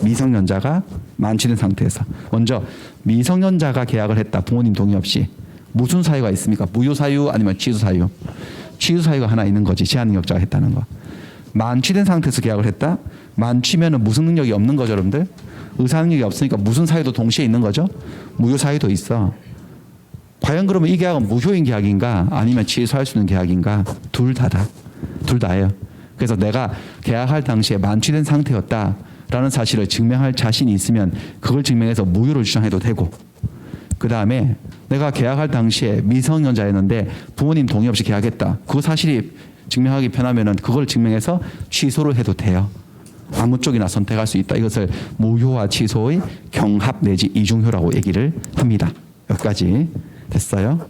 미성년자가 만취된 상태에서. 먼저 미성년자가 계약을 했다. 부모님 동의 없이. 무슨 사유가 있습니까? 무효 사유 아니면 취소 사유? 취소 사유가 하나 있는 거지. 제한 능력자가 했다는 거. 만취된 상태에서 계약을 했다. 만취면은 무슨 능력이 없는 거죠, 여러분들? 의사 능력이 없으니까 무슨 사유도 동시에 있는 거죠? 무효 사유도 있어. 과연 그러면 이 계약은 무효인 계약인가 아니면 취소할 수 있는 계약인가? 둘 다다. 둘 다예요. 그래서 내가 계약할 당시에 만취된 상태였다라는 사실을 증명할 자신이 있으면 그걸 증명해서 무효를 주장해도 되고, 그 다음에 내가 계약할 당시에 미성년자였는데 부모님 동의 없이 계약했다. 그 사실이 증명하기 편하면은 그걸 증명해서 취소를 해도 돼요. 아무 쪽이나 선택할 수 있다. 이것을 무효와 취소의 경합 내지 이중효라고 얘기를 합니다. 여기까지 됐어요.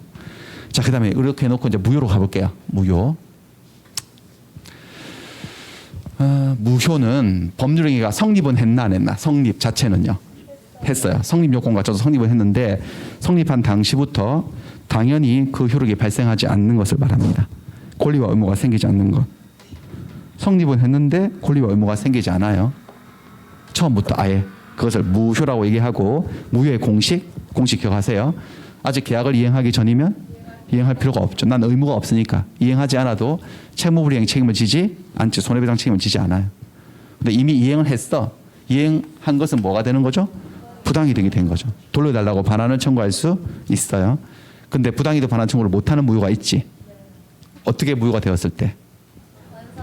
자, 그 다음에 이렇게 해놓고 이제 무효로 가볼게요. 무효. 무효는 법률행위가 성립은 했나 안 했나? 성립 자체는요. 했어요. 성립 요건 갖춰서 성립을 했는데 성립한 당시부터 당연히 그 효력이 발생하지 않는 것을 말합니다. 권리와 의무가 생기지 않는 것. 성립은 했는데 권리와 의무가 생기지 않아요. 처음부터 아예 그것을 무효라고 얘기하고, 무효의 공식 기억하세요. 아직 계약을 이행하기 전이면 이행할 필요가 없죠. 난 의무가 없으니까 이행하지 않아도 채무불이행 책임을 지지 않지, 손해배상 책임을 지지 않아요. 근데 이미 이행을 했어. 이행한 것은 뭐가 되는 거죠? 부당이득이 된 거죠. 돌려달라고 반환을 청구할 수 있어요. 근데 부당이득 반환 청구를 못하는 무효가 있지. 어떻게 무효가 되었을 때?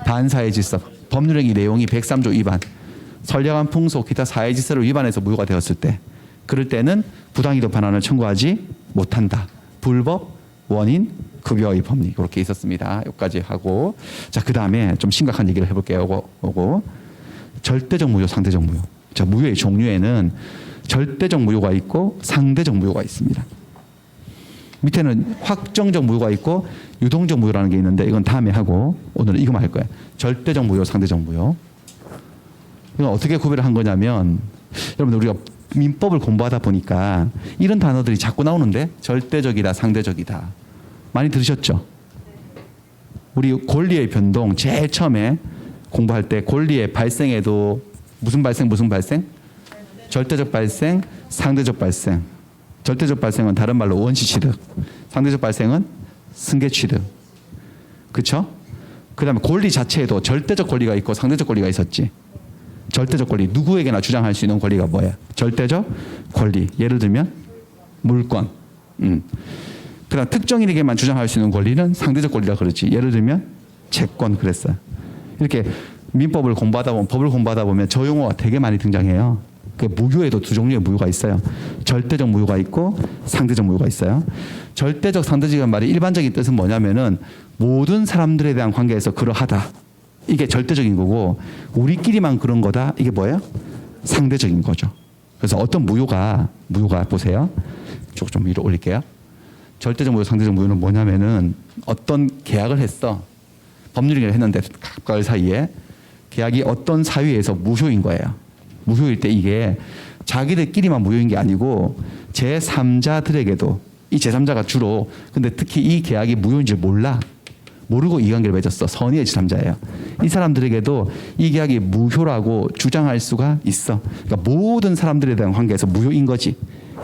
반사회 질서, 법률행위 내용이 103조 위반, 선량한 풍속, 기타 사회 질서를 위반해서 무효가 되었을 때, 그럴 때는 부당이득 반환을 청구하지 못한다. 불법, 원인, 급여의 법리, 이렇게 있었습니다. 여기까지 하고, 자, 그 다음에 좀 심각한 얘기를 해볼게요. 요거 절대적 무효, 상대적 무효. 자, 무효의 종류에는 절대적 무효가 있고 상대적 무효가 있습니다. 밑에는 확정적 무효가 있고 유동적 무효라는 게 있는데 이건 다음에 하고 오늘은 이거만 할 거예요. 절대적 무효, 상대적 무효. 이건 어떻게 구별을 한 거냐면, 여러분들 우리가 민법을 공부하다 보니까 이런 단어들이 자꾸 나오는데, 절대적이다, 상대적이다. 많이 들으셨죠? 우리 권리의 변동 제일 처음에 공부할 때 권리의 발생에도 무슨 발생? 절대적 발생, 상대적 발생. 절대적 발생은 다른 말로 원시 취득, 상대적 발생은 승계 취득. 그렇죠? 그다음에 권리 자체에도 절대적 권리가 있고 상대적 권리가 있었지. 절대적 권리, 누구에게나 주장할 수 있는 권리가 뭐야? 절대적 권리. 예를 들면 물권. 그다음 특정인에게만 주장할 수 있는 권리는 상대적 권리라 그러지. 예를 들면 채권 그랬어요. 이렇게 민법을 공부하다 보면, 법을 공부하다 보면 저 용어가 되게 많이 등장해요. 그 무효에도 두 종류의 무효가 있어요. 절대적 무효가 있고 상대적 무효가 있어요. 절대적, 상대적이라는 말이 일반적인 뜻은 뭐냐면은 모든 사람들에 대한 관계에서 그러하다. 이게 절대적인 거고, 우리끼리만 그런 거다. 이게 뭐예요? 상대적인 거죠. 그래서 어떤 무효가 보세요. 쭉 좀 위로 올릴게요. 절대적 무효, 상대적 무효는 뭐냐면은 어떤 계약을 했어. 법률행위를 했는데 각각 사이에 계약이 어떤 사유에서 무효인 거예요. 무효일 때 이게 자기들끼리만 무효인 게 아니고 제3자들에게도, 이 제3자가 주로, 근데 특히 이 계약이 무효인 줄 모르고 이해관계를 맺었어. 선의의 제3자예요. 이 사람들에게도 이 계약이 무효라고 주장할 수가 있어. 그러니까 모든 사람들에 대한 관계에서 무효인 거지.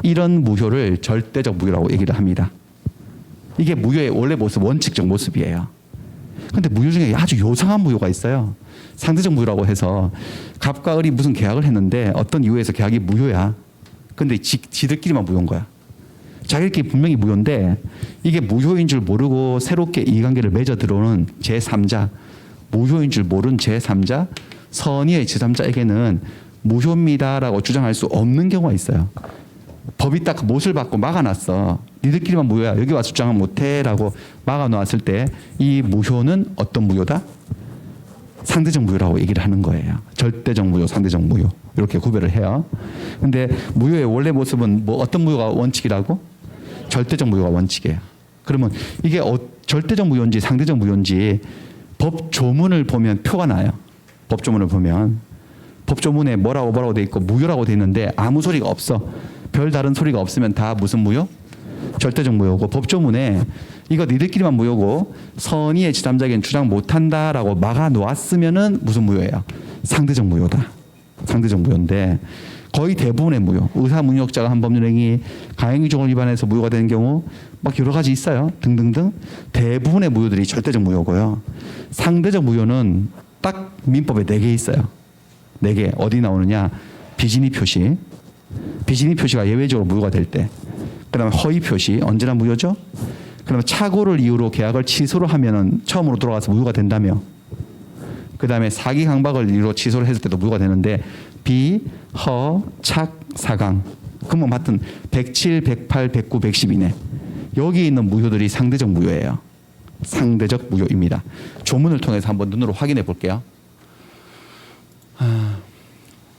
이런 무효를 절대적 무효라고 얘기를 합니다. 이게 무효의 원래 모습, 원칙적 모습이에요. 근데 무효 중에 아주 요상한 무효가 있어요. 상대적 무효라고 해서 갑과 을이 무슨 계약을 했는데 어떤 이유에서 계약이 무효야. 근데 지들끼리만 무효인 거야. 자기들끼리 분명히 무효인데 이게 무효인 줄 모르고 새롭게 이해관계를 맺어 들어오는 제3자, 무효인 줄 모르는 제3자, 선의의 제3자에게는 무효입니다라고 주장할 수 없는 경우가 있어요. 법이 딱 못을 받고 막아놨어. 니들끼리만 무효야. 여기 와서 주장은 못해라고 막아놓았을 때 이 무효는 어떤 무효다? 상대적 무효라고 얘기를 하는 거예요. 절대적 무효, 상대적 무효 이렇게 구별을 해요. 근데 무효의 원래 모습은 뭐 어떤 무효가 원칙이라고? 절대적 무효가 원칙이에요. 그러면 이게 절대적 무효인지 상대적 무효인지 법 조문을 보면 표가 나요. 법 조문을 보면 법 조문에 뭐라고 돼 있고 무효라고 돼 있는데 아무 소리가 없어. 별 다른 소리가 없으면 다 무슨 무효? 절대적 무효고 법 조문에 이거 니들끼리만 무효고 선의의 제3자에게는 주장 못한다라고 막아 놓았으면은 무슨 무효예요? 상대적 무효다. 상대적 무효인데 거의 대부분의 무효. 의사문역자가 한 법률행위 가행규정을 위반해서 무효가 되는 경우 막 여러 가지 있어요. 등등등. 대부분의 무효들이 절대적 무효고요. 상대적 무효는 딱 민법에 4개 있어요. 4개. 어디 나오느냐? 비진의 표시. 비진의 표시가 예외적으로 무효가 될 때. 그다음에 허위 표시. 언제나 무효죠? 그다음에 착오를 이유로 계약을 취소를 하면은 처음으로 돌아가서 무효가 된다며. 그다음에 사기 강박을 이유로 취소를 했을 때도 무효가 되는데 비, 허, 착, 사강. 그러면 맡은 107, 108, 109, 110이네. 여기 있는 무효들이 상대적 무효예요. 상대적 무효입니다. 조문을 통해서 한번 눈으로 확인해 볼게요.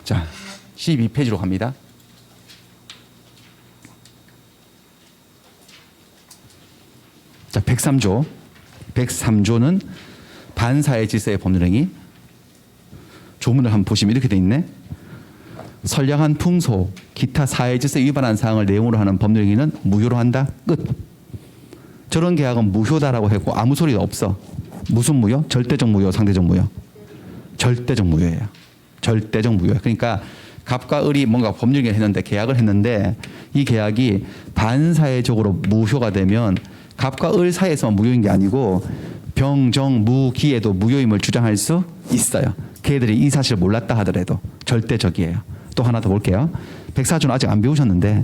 자, 12페이지로 갑니다. 자, 103조. 103조는 반사회 질서의 법률행위. 조문을 한번 보시면 이렇게 돼 있네. 선량한 풍소, 기타 사회 질서에 위반한 사항을 내용으로 하는 법률행위는 무효로 한다. 끝. 저런 계약은 무효다라고 했고 아무 소리가 없어. 무슨 무효? 절대적 무효, 상대적 무효. 절대적 무효예요. 절대적 무효예요. 그러니까 갑과 을이 뭔가 법률행위를 했는데 계약을 했는데 이 계약이 반사회적으로 무효가 되면 갑과 을 사이에서만 무효인 게 아니고 병정 무기에도 무효임을 주장할 수 있어요. 걔들이 이 사실을 몰랐다 하더라도 절대적이에요. 또 하나 더 볼게요. 104조는 아직 안 배우셨는데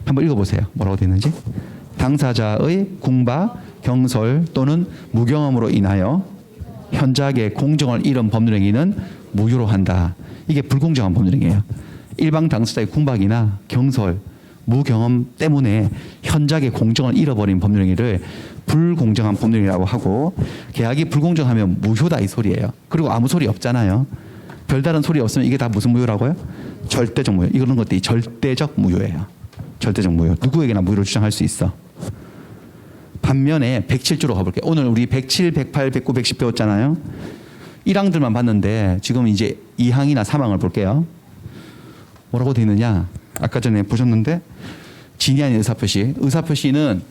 한번 읽어보세요. 뭐라고 되어 있는지. 당사자의 궁박, 경솔 또는 무경험으로 인하여 현저하게 공정을 잃은 법률행위는 무효로 한다. 이게 불공정한 법률행위예요. 일방 당사자의 궁박이나 경솔, 무경험 때문에 현저하게 공정을 잃어버린 법률행위를 불공정한 법률행위라고 하고 계약이 불공정하면 무효다 이 소리예요. 그리고 아무 소리 없잖아요. 별다른 소리 없으면 이게 다 무슨 무효라고요? 절대적 무효. 이런 것들이 절대적 무효예요. 절대적 무효. 누구에게나 무효를 주장할 수 있어. 반면에 107조로 가볼게요. 오늘 우리 107, 108, 109, 110 배웠잖아요. 1항들만 봤는데 지금 이제 2항이나 3항을 볼게요. 뭐라고 되어 있느냐? 아까 전에 보셨는데 진위 아닌 의사표시. 의사표시는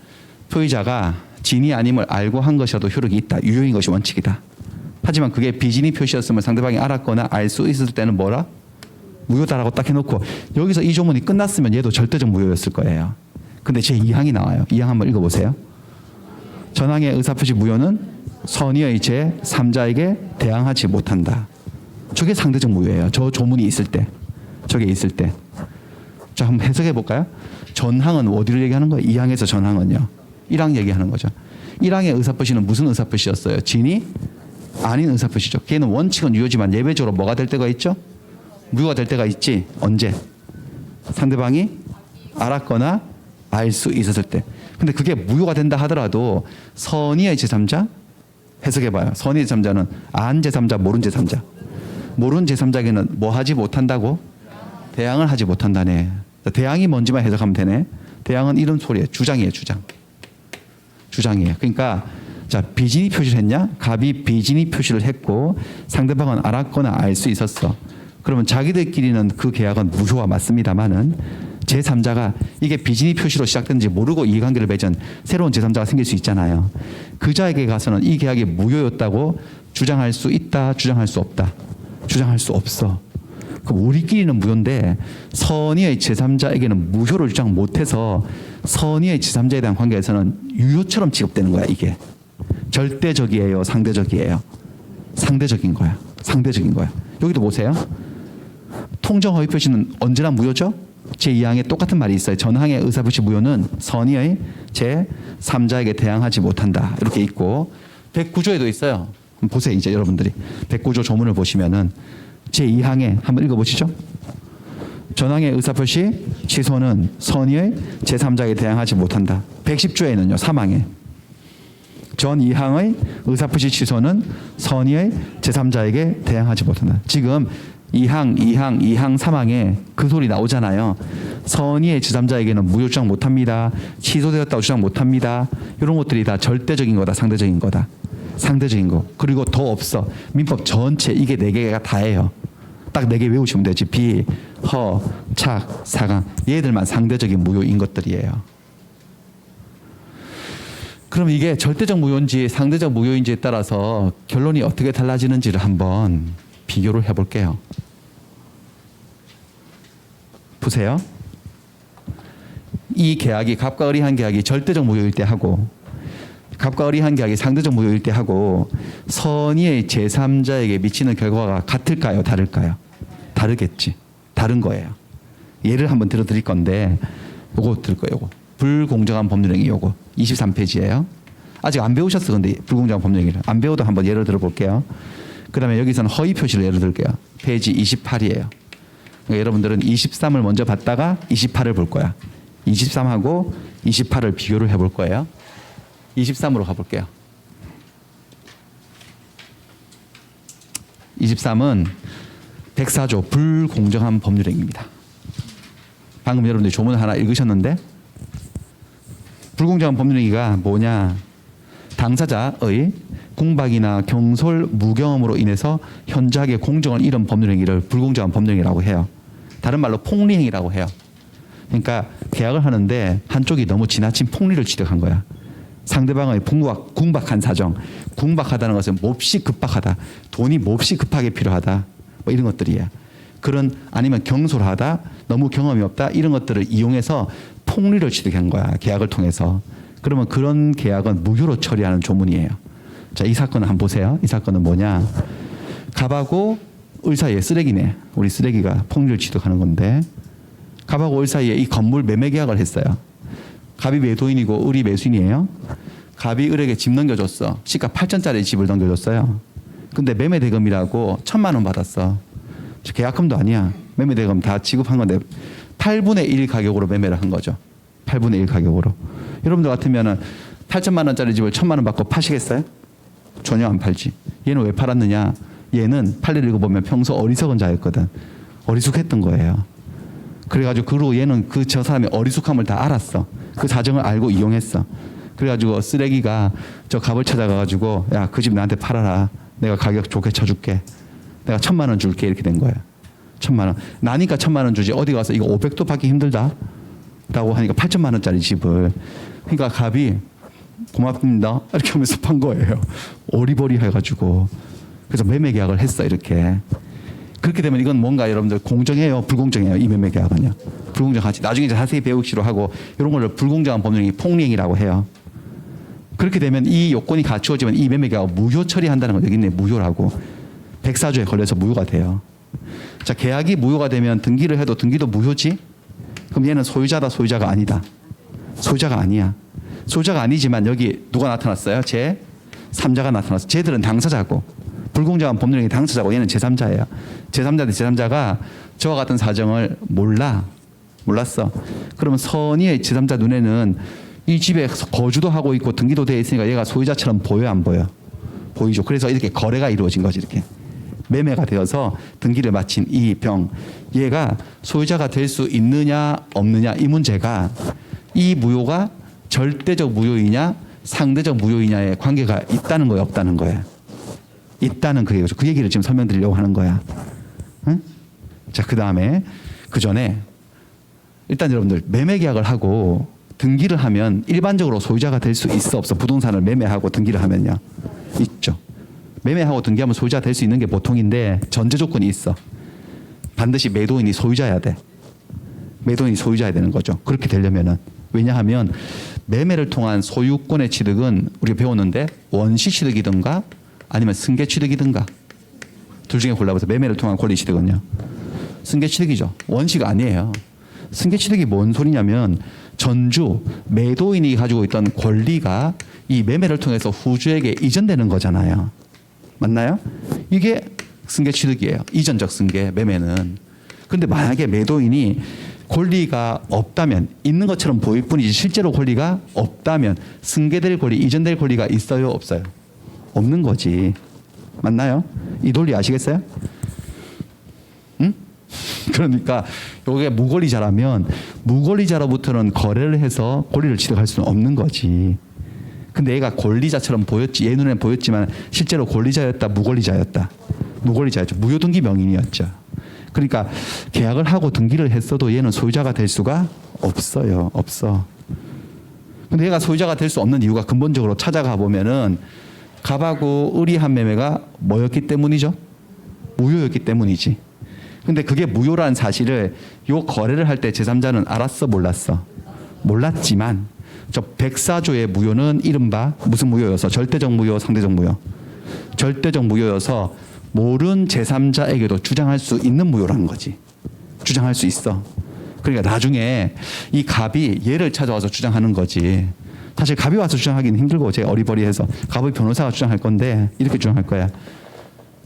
표의자가 진위 아님을 알고 한 것이라도 효력이 있다. 유효인 것이 원칙이다. 하지만 그게 비진위 표시였으면 상대방이 알았거나 알 수 있을 때는 뭐라? 무효다라고 딱 해놓고 여기서 이 조문이 끝났으면 얘도 절대적 무효였을 거예요. 근데 제 2항이 나와요. 2항 한번 읽어보세요. 전항의 의사표시 무효는 선의의 제3자에게 대항하지 못한다. 저게 상대적 무효예요. 저 조문이 있을 때. 저게 있을 때. 자, 한번 해석해 볼까요? 전항은 어디를 얘기하는 거예요? 2항에서 전항은요. 1항 얘기하는 거죠. 1항의 의사표시는 무슨 의사표시였어요? 진위 아닌 의사표시죠. 걔는 원칙은 유효지만 예외적으로 뭐가 될 때가 있죠? 무효가 될 때가 있지. 언제? 상대방이 알았거나 알 수 있었을 때. 근데 그게 무효가 된다 하더라도 선의의 제3자 해석해봐요. 선의의 제3자는 안 제3자, 모른 제3자. 모른 제3자에게는 뭐 하지 못한다고? 대항을 하지 못한다네. 대항이 뭔지만 해석하면 되네. 대항은 이런 소리예요. 주장이에요. 주장. 주장이에요. 그러니까 자, 비진위 표시를 했냐? 갑이 비진위 표시를 했고 상대방은 알았거나 알 수 있었어. 그러면 자기들끼리는 그 계약은 무효와 맞습니다만은 제3자가 이게 비진위 표시로 시작된지 모르고 이해관계를 맺은 새로운 제3자가 생길 수 있잖아요. 그 자에게 가서는 이 계약이 무효였다고 주장할 수 있다, 주장할 수 없다. 주장할 수 없어. 그럼 우리끼리는 무효인데 선의의 제3자에게는 무효를 주장 못해서 선의의 제3자에 대한 관계에서는 유효처럼 취급되는 거야. 이게 절대적이에요, 상대적이에요? 상대적인 거야. 상대적인 거야. 여기도 보세요. 통정허위 표시는 언제나 무효죠? 제2항에 똑같은 말이 있어요. 전항의 의사표시 무효는 선의의 제3자에게 대항하지 못한다. 이렇게 있고 109조에도 있어요. 보세요. 이제 여러분들이 109조 조문을 보시면은 제2항에 한번 읽어보시죠. 전항의 의사표시 취소는 선의의 제3자에게 대항하지 못한다. 110조에는요. 3항에 전 2항의 의사표시 취소는 선의의 제3자에게 대항하지 못한다. 지금 2항, 3항에 그 소리 나오잖아요. 선의의 제3자에게는 무효 주장 못합니다. 취소되었다고 주장 못합니다. 이런 것들이 다 절대적인 거다. 상대적인 거다. 상대적인 거. 그리고 더 없어. 민법 전체 이게 4개가 다예요. 딱 4개 외우시면 되지. 비, 허, 착, 사강. 얘들만 상대적인 무효인 것들이에요. 그럼 이게 절대적 무효인지 상대적 무효인지에 따라서 결론이 어떻게 달라지는지를 한번 비교를 해볼게요. 보세요. 이 계약이 갑과 의리한 계약이 절대적 무효일 때 하고 갑과 의리한 계약이 상대적 무효일 때 하고 선의의 제3자에게 미치는 결과가 같을까요? 다를까요? 다르겠지. 다른 거예요. 예를 한번 들어드릴 건데 요거 들을 거예요. 요거. 불공정한 법률행위 요거 23페이지예요. 아직 안 배우셨어. 근데 불공정한 법률행위를 안 배워도 한번 예를 들어볼게요. 그 다음에 여기서는 허위 표시를 예를 들게요. 페이지 28이에요. 그러니까 여러분들은 23을 먼저 봤다가 28을 볼 거야. 23하고 28을 비교를 해볼 거예요. 23으로 가볼게요. 23은 104조 불공정한 법률행위입니다. 방금 여러분들이 조문 하나 읽으셨는데 불공정한 법률행위가 뭐냐. 당사자의 공박이나 경솔, 무경험으로 인해서 현저하게 공정을 잃은 법률행위를 불공정한 법률행위라고 해요. 다른 말로 폭리행위라고 해요. 그러니까 계약을 하는데 한쪽이 너무 지나친 폭리를 취득한 거야. 상대방의 궁박한 사정, 궁박하다는 것은 몹시 급박하다, 돈이 몹시 급하게 필요하다, 뭐 이런 것들이에요. 그런 아니면 경솔하다, 너무 경험이 없다 이런 것들을 이용해서 폭리를 취득한 거야. 계약을 통해서. 그러면 그런 계약은 무효로 처리하는 조문이에요. 자, 이 사건을 한번 보세요. 이 사건은 뭐냐? 갑하고 을 사이에 쓰레기네. 우리 쓰레기가 폭리를 취득하는 건데 갑하고 을 사이에 이 건물 매매 계약을 했어요. 갑이 매도인이고 을이 매수인이에요. 갑이 을에게 집 넘겨줬어. 시가 8천짜리 집을 넘겨줬어요. 근데 매매 대금이라고 1,000만 원 받았어. 계약금도 아니야. 매매 대금 다 지급한 건데 8분의 1 가격으로 매매를 한 거죠. 8분의 1 가격으로. 여러분들 같으면은 8천만 원짜리 집을 1,000만 원 받고 파시겠어요? 전혀 안 팔지. 얘는 왜 팔았느냐? 얘는 판례를 읽어보면 평소 어리석은 자였거든. 어리숙했던 거예요. 그래가지고 그리고 얘는 저 사람의 어리숙함을 다 알았어. 그 사정을 알고 이용했어. 그래가지고 쓰레기가 저 갑을 찾아가가지고 야, 그 집 나한테 팔아라. 내가 가격 좋게 쳐줄게. 내가 1,000만 원 줄게. 이렇게 된 거예요. 1,000만 원. 나니까 1,000만 원 주지. 어디 가서 이거 500도 받기 힘들다. 라고 하니까 8천만 원짜리 집을. 그러니까 갑이 고맙습니다. 이렇게 하면서 판 거예요. 오리버리 해가지고. 그래서 매매 계약을 했어. 이렇게. 그렇게 되면 이건 뭔가 여러분들 공정해요? 불공정해요? 이 매매 계약은요? 불공정하지. 나중에 이제 자세히 배우기로 하고 이런 걸 불공정한 법률행위 폭리행위라고 해요. 그렇게 되면 이 요건이 갖추어지면 이 매매 계약을 무효 처리한다는 거 여기 있네. 무효라고. 104조에 걸려서 무효가 돼요. 자, 계약이 무효가 되면 등기를 해도 등기도 무효지? 그럼 얘는 소유자다, 소유자가 아니다. 소유자가 아니야. 소유자가 아니지만 여기 누가 나타났어요? 제3자가 나타났어. 쟤들은 당사자고 불공정한 법률행위 당사자고 얘는 제3자예요. 제3자인데 제3자가 저와 같은 사정을 몰랐어. 그러면 선의의 제3자 눈에는 이 집에 거주도 하고 있고 등기도 되어 있으니까 얘가 소유자처럼 보여 안 보여? 보이죠. 그래서 이렇게 거래가 이루어진 거지. 이렇게 매매가 되어서 등기를 마친 이 병, 얘가 소유자가 될 수 있느냐 없느냐 이 문제가 이 무효가 절대적 무효이냐 상대적 무효이냐의 관계가 있다는 거예요, 없다는 거예요? 있다는 그 얘기죠. 그 얘기를 지금 설명드리려고 하는 거야. 응? 자, 그 다음에 그 전에 일단 여러분들 매매 계약을 하고 등기를 하면 일반적으로 소유자가 될 수 있어 없어? 부동산을 매매하고 등기를 하면요, 있죠. 매매하고 등기하면 소유자 될 수 있는 게 보통인데 전제 조건이 있어. 반드시 매도인이 소유자야 돼. 매도인이 소유자야 되는 거죠. 그렇게 되려면은. 왜냐하면 매매를 통한 소유권의 취득은 우리가 배웠는데 원시 취득이든가 아니면 승계 취득이든가 둘 중에 골라봐서 매매를 통한 권리 취득은요. 승계 취득이죠. 원시가 아니에요. 승계 취득이 뭔 소리냐면 전주 매도인이 가지고 있던 권리가 이 매매를 통해서 후주에게 이전되는 거잖아요. 맞나요? 이게 승계 취득이에요. 이전적 승계 매매는. 근데 만약에 매도인이 권리가 없다면, 있는 것처럼 보일 뿐이지 실제로 권리가 없다면 승계될 권리, 이전될 권리가 있어요, 없어요? 없는 거지. 맞나요? 이 논리 아시겠어요? 응? 그러니까 이게 무권리자라면 무권리자로부터는 거래를 해서 권리를 취득할 수는 없는 거지. 근데 얘가 권리자처럼 보였지, 얘 눈에 보였지만 실제로 권리자였다, 무권리자였다. 무권리자였죠. 무효등기 명인이었죠. 그러니까 계약을 하고 등기를 했어도 얘는 소유자가 될 수가 없어요. 없어. 근데 얘가 소유자가 될 수 없는 이유가 근본적으로 찾아가 보면은 갑하고 을이 매매가 뭐였기 때문이죠? 무효였기 때문이지. 근데 그게 무효라는 사실을 요 거래를 할 때 제3자는 알았어, 몰랐어? 몰랐지만 저 104조의 무효는 이른바 무슨 무효여서 절대적 무효, 상대적 무효. 절대적 무효여서 모른 제3자에게도 주장할 수 있는 무효라는 거지. 주장할 수 있어. 그러니까 나중에 이 갑이 얘를 찾아와서 주장하는 거지. 사실 갑이 와서 주장하기는 힘들고 제가 어리버리해서 갑의 변호사가 주장할 건데 이렇게 주장할 거야.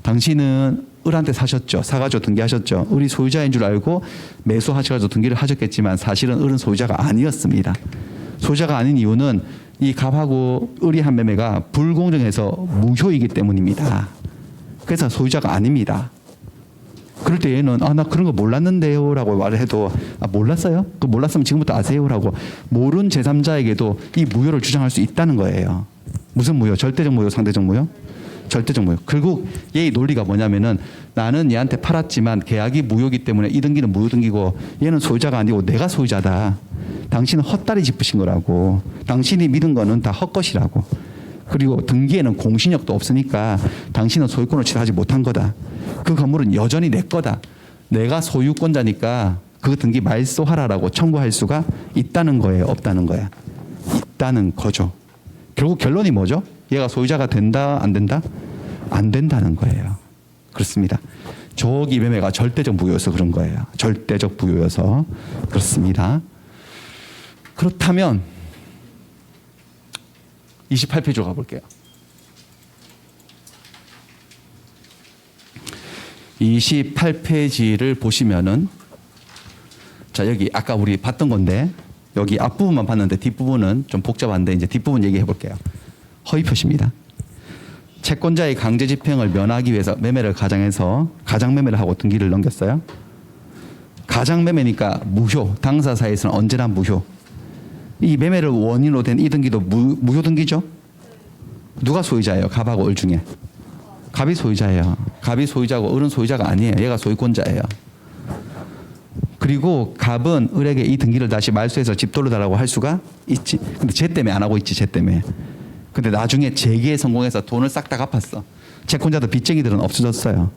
당신은 을한테 사셨죠. 사가지고 등기하셨죠. 을이 소유자인 줄 알고 매수하셔가지고 등기를 하셨겠지만 사실은 을은 소유자가 아니었습니다. 소유자가 아닌 이유는 이 갑하고 을이 한 매매가 불공정해서 무효이기 때문입니다. 그래서 소유자가 아닙니다. 그럴 때 얘는 나 그런 거 몰랐는데요 라고 말을 해도 몰랐어요? 그 몰랐으면 지금부터 아세요? 라고 모른 제3자에게도 이 무효를 주장할 수 있다는 거예요. 무슨 무효? 절대적 무효, 상대적 무효? 절대적 무효. 결국 얘의 논리가 뭐냐면은 나는 얘한테 팔았지만 계약이 무효이기 때문에 이 등기는 무효등기고 얘는 소유자가 아니고 내가 소유자다. 당신은 헛다리 짚으신 거라고. 당신이 믿은 거는 다 헛것이라고. 그리고 등기에는 공신력도 없으니까 당신은 소유권을 취득하지 못한 거다. 그 건물은 여전히 내 거다. 내가 소유권자니까 그 등기 말소하라라고 청구할 수가 있다는 거예요, 없다는 거야? 있다는 거죠. 결국 결론이 뭐죠? 얘가 소유자가 된다, 안 된다? 안 된다는 거예요. 그렇습니다. 조기 매매가 절대적 무효여서 그런 거예요. 절대적 무효여서 그렇습니다. 그렇다면 28페이지로 가볼게요. 28페이지를 보시면은 자 여기 아까 우리 봤던 건데 여기 앞부분만 봤는데 뒷부분은 좀 복잡한데 이제 뒷부분 얘기해 볼게요. 허위 표시입니다. 채권자의 강제 집행을 면하기 위해서 매매를 가장해서 가장 매매를 하고 등기를 넘겼어요. 가장 매매니까 무효. 당사사에서는 언제나 무효. 이 매매를 원인으로 된 이 등기도 무효 등기죠. 누가 소유자예요? 갑하고 을 중에. 갑이 소유자예요. 갑이 소유자고 을은 소유자가 아니에요. 얘가 소유권자예요. 그리고 갑은 을에게 이 등기를 다시 말소해서 집 돌려달라고 할 수가 있지. 근데 쟤 때문에 안 하고 있지. 쟤 때문에. 근데 나중에 재기에 성공해서 돈을 싹 다 갚았어. 채권자도 빚쟁이들은 없어졌어요.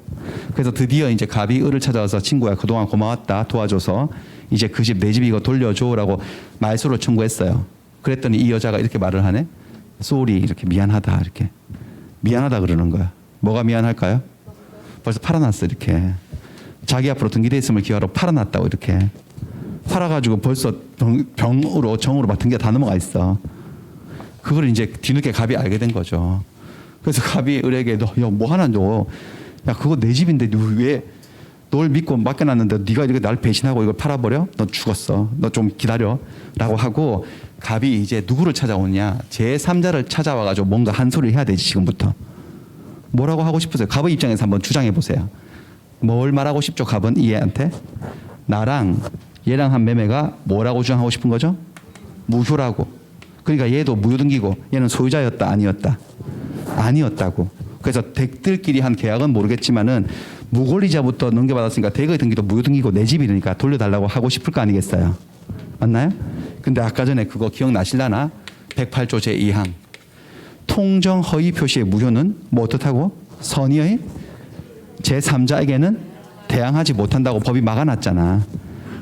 그래서 드디어 이제 갑이 을을 찾아와서 친구야 그동안 고마웠다 도와줘서 이제 그 집 내 집 이거 돌려줘라고 말소를 청구했어요. 그랬더니 이 여자가 이렇게 말을 하네. 쏘리 이렇게 미안하다 이렇게 미안하다 그러는 거야. 뭐가 미안할까요? 벌써 팔아놨어 이렇게. 자기 앞으로 등기돼 있음을 기하로 팔아놨다고 이렇게. 팔아가지고 벌써 병으로 정으로 막 등기가 다 넘어가 있어. 그걸 이제 뒤늦게 갑이 알게 된 거죠. 그래서 갑이 을에게 너 뭐 하나 줘. 야 그거 내 집인데 너 왜 널 믿고 맡겨놨는데 네가 이렇게 날 배신하고 이걸 팔아버려? 너 죽었어. 너 좀 기다려. 라고 하고 갑이 이제 누구를 찾아오냐. 제3자를 찾아와가지고 뭔가 한 소리를 해야 되지 지금부터. 뭐라고 하고 싶으세요? 갑의 입장에서 한번 주장해 보세요. 뭘 말하고 싶죠 갑은 이 애한테? 나랑 얘랑 한 매매가 뭐라고 주장하고 싶은 거죠? 무효라고. 그러니까 얘도 무효등기고 얘는 소유자였다 아니었다? 아니었다고. 그래서 댁들끼리 한 계약은 모르겠지만은 무권리자부터 넘겨받았으니까 댁의 등기도 무효등기고 내 집이니까 돌려달라고 하고 싶을 거 아니겠어요? 맞나요? 근데 아까 전에 그거 기억나실라나? 108조 제2항 통정 허위 표시의 무효는 뭐 어떻다고? 선의의 제3자에게는 대항하지 못한다고 법이 막아놨잖아.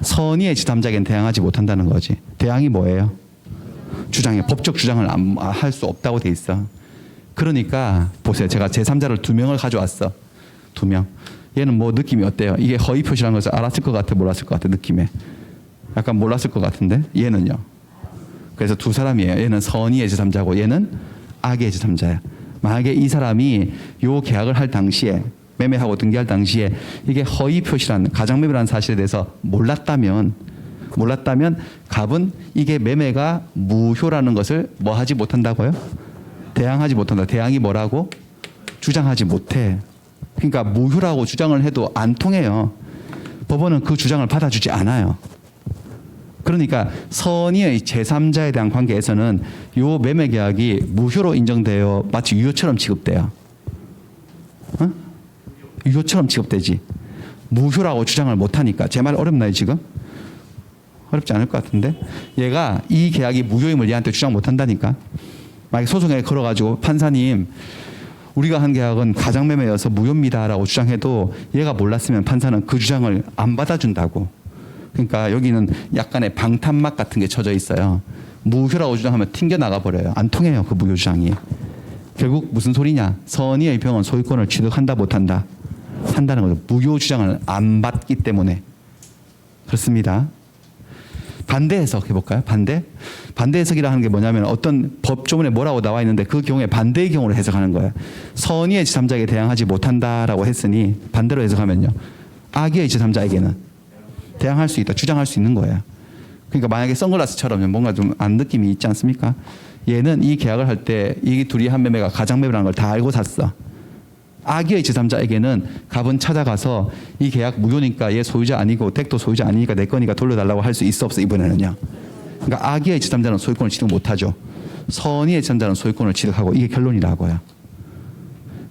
선의의 제3자에게는 대항하지 못한다는 거지. 대항이 뭐예요? 주장에 법적 주장을 할 수 없다고 돼 있어. 그러니까 보세요. 제가 제3자를 2명을 가져왔어. 2명. 얘는 뭐 느낌이 어때요? 이게 허위 표시라는 것을 알았을 것 같아? 몰랐을 것 같아? 느낌에. 약간 몰랐을 것 같은데 얘는요. 그래서 두 사람이에요. 얘는 선의의 제3자고 얘는 악의 제3자야. 만약에 이 사람이 요 계약을 할 당시에 매매하고 등기할 당시에 이게 허위 표시라는 가장매매라는 사실에 대해서 몰랐다면 갑은 이게 매매가 무효라는 것을 뭐 하지 못한다고요? 대항하지 못한다. 대항이 뭐라고? 주장하지 못해. 그러니까 무효라고 주장을 해도 안 통해요. 법원은 그 주장을 받아주지 않아요. 그러니까 선의의 제3자에 대한 관계에서는 요 매매 계약이 무효로 인정되어 마치 유효처럼 취급돼요. 어? 유효처럼 취급되지. 무효라고 주장을 못하니까. 제 말 어렵나요 지금? 어렵지 않을 것 같은데. 얘가 이 계약이 무효임을 얘한테 주장 못한다니까. 만약에 소송에 걸어가지고 판사님 우리가 한 계약은 가장매매여서 무효입니다라고 주장해도 얘가 몰랐으면 판사는 그 주장을 안 받아준다고. 그러니까 여기는 약간의 방탄막 같은 게 쳐져 있어요. 무효라고 주장하면 튕겨나가 버려요. 안 통해요 그 무효 주장이. 결국 무슨 소리냐. 선의의 병은 소유권을 취득한다 못한다. 한다는 거죠. 무효 주장을 안 받기 때문에. 그렇습니다. 반대 해석 해볼까요? 반대 해석이라 하는 게 뭐냐면 어떤 법조문에 뭐라고 나와 있는데 그 경우에 반대의 경우를 해석하는 거예요. 선의의 제3자에게 대항하지 못한다라고 했으니 반대로 해석하면요. 악의의 제3자에게는 대항할 수 있다. 주장할 수 있는 거예요. 그러니까 만약에 선글라스처럼 뭔가 좀 안 느낌이 있지 않습니까? 얘는 이 계약을 할 때 이 둘이 한 매매가 가장매매라는 걸 다 알고 샀어. 악의의 제3자에게는 갑은 찾아가서 이 계약 무효니까 얘 소유자 아니고 댁도 소유자 아니니까 내 거니까 돌려달라고 할 수 있어 없어 이번에는요. 그러니까 악의의 제3자는 소유권을 취득 못하죠. 선의의 제3자는 소유권을 취득하고 이게 결론이라고요.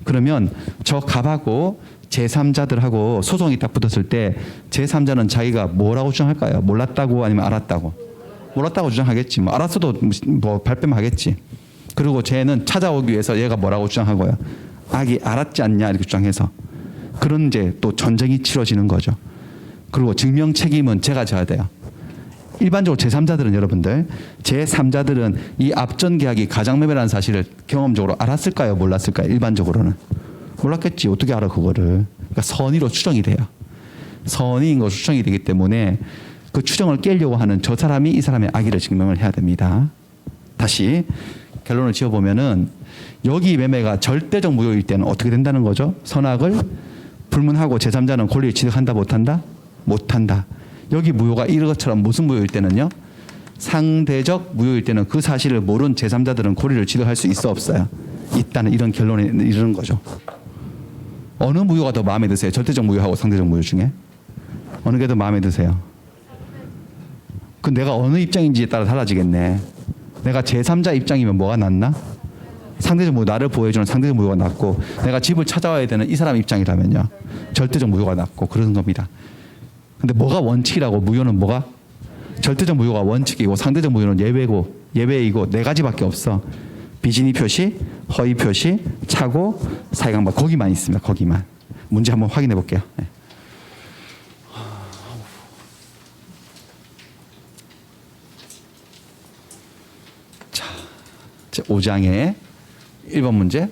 그러면 저 갑하고 제3자들하고 소송이 딱 붙었을 때 제3자는 자기가 뭐라고 주장할까요? 몰랐다고 아니면 알았다고? 몰랐다고 주장하겠지. 뭐 알았어도 뭐 발뺌하겠지. 그리고 쟤는 찾아오기 위해서 얘가 뭐라고 주장하고요? 악이 알았지 않냐 이렇게 주장해서 그런 이제 또 전쟁이 치러지는 거죠. 그리고 증명 책임은 제가 져야 돼요. 일반적으로 제3자들은 여러분들 제3자들은 이 앞전 계약이 가장매매라는 사실을 경험적으로 알았을까요? 몰랐을까요? 일반적으로는 몰랐겠지. 어떻게 알아 그거를. 그러니까 선의로 추정이 돼요. 선의인 거 추정이 되기 때문에 그 추정을 깨려고 하는 저 사람이 이 사람의 악의를 증명을 해야 됩니다. 다시 결론을 지어보면은 여기 매매가 절대적 무효일 때는 어떻게 된다는 거죠? 선악을 불문하고 제3자는 권리를 취득한다 못한다? 못한다. 여기 무효가 이것처럼 무슨 무효일 때는요? 상대적 무효일 때는 그 사실을 모른 제3자들은 권리를 취득할 수 있어 없어요? 있다는 이런 결론에 이르는 거죠. 어느 무효가 더 마음에 드세요? 절대적 무효하고 상대적 무효 중에? 어느 게 더 마음에 드세요? 그 내가 어느 입장인지에 따라 달라지겠네. 내가 제3자 입장이면 뭐가 낫나? 상대적 무효, 나를 보호해주는 상대적 무효가 낫고 내가 집을 찾아와야 되는 이 사람 입장이라면요. 절대적 무효가 낫고 그러는 겁니다. 근데 뭐가 원칙이라고 무효는 뭐가? 절대적 무효가 원칙이고 상대적 무효는 예외이고 네 가지밖에 없어. 비진의 표시, 허위 표시, 착오, 사회강박 거기만 있습니다. 거기만. 문제 한번 확인해 볼게요. 네. 자, 5장에 1번 문제.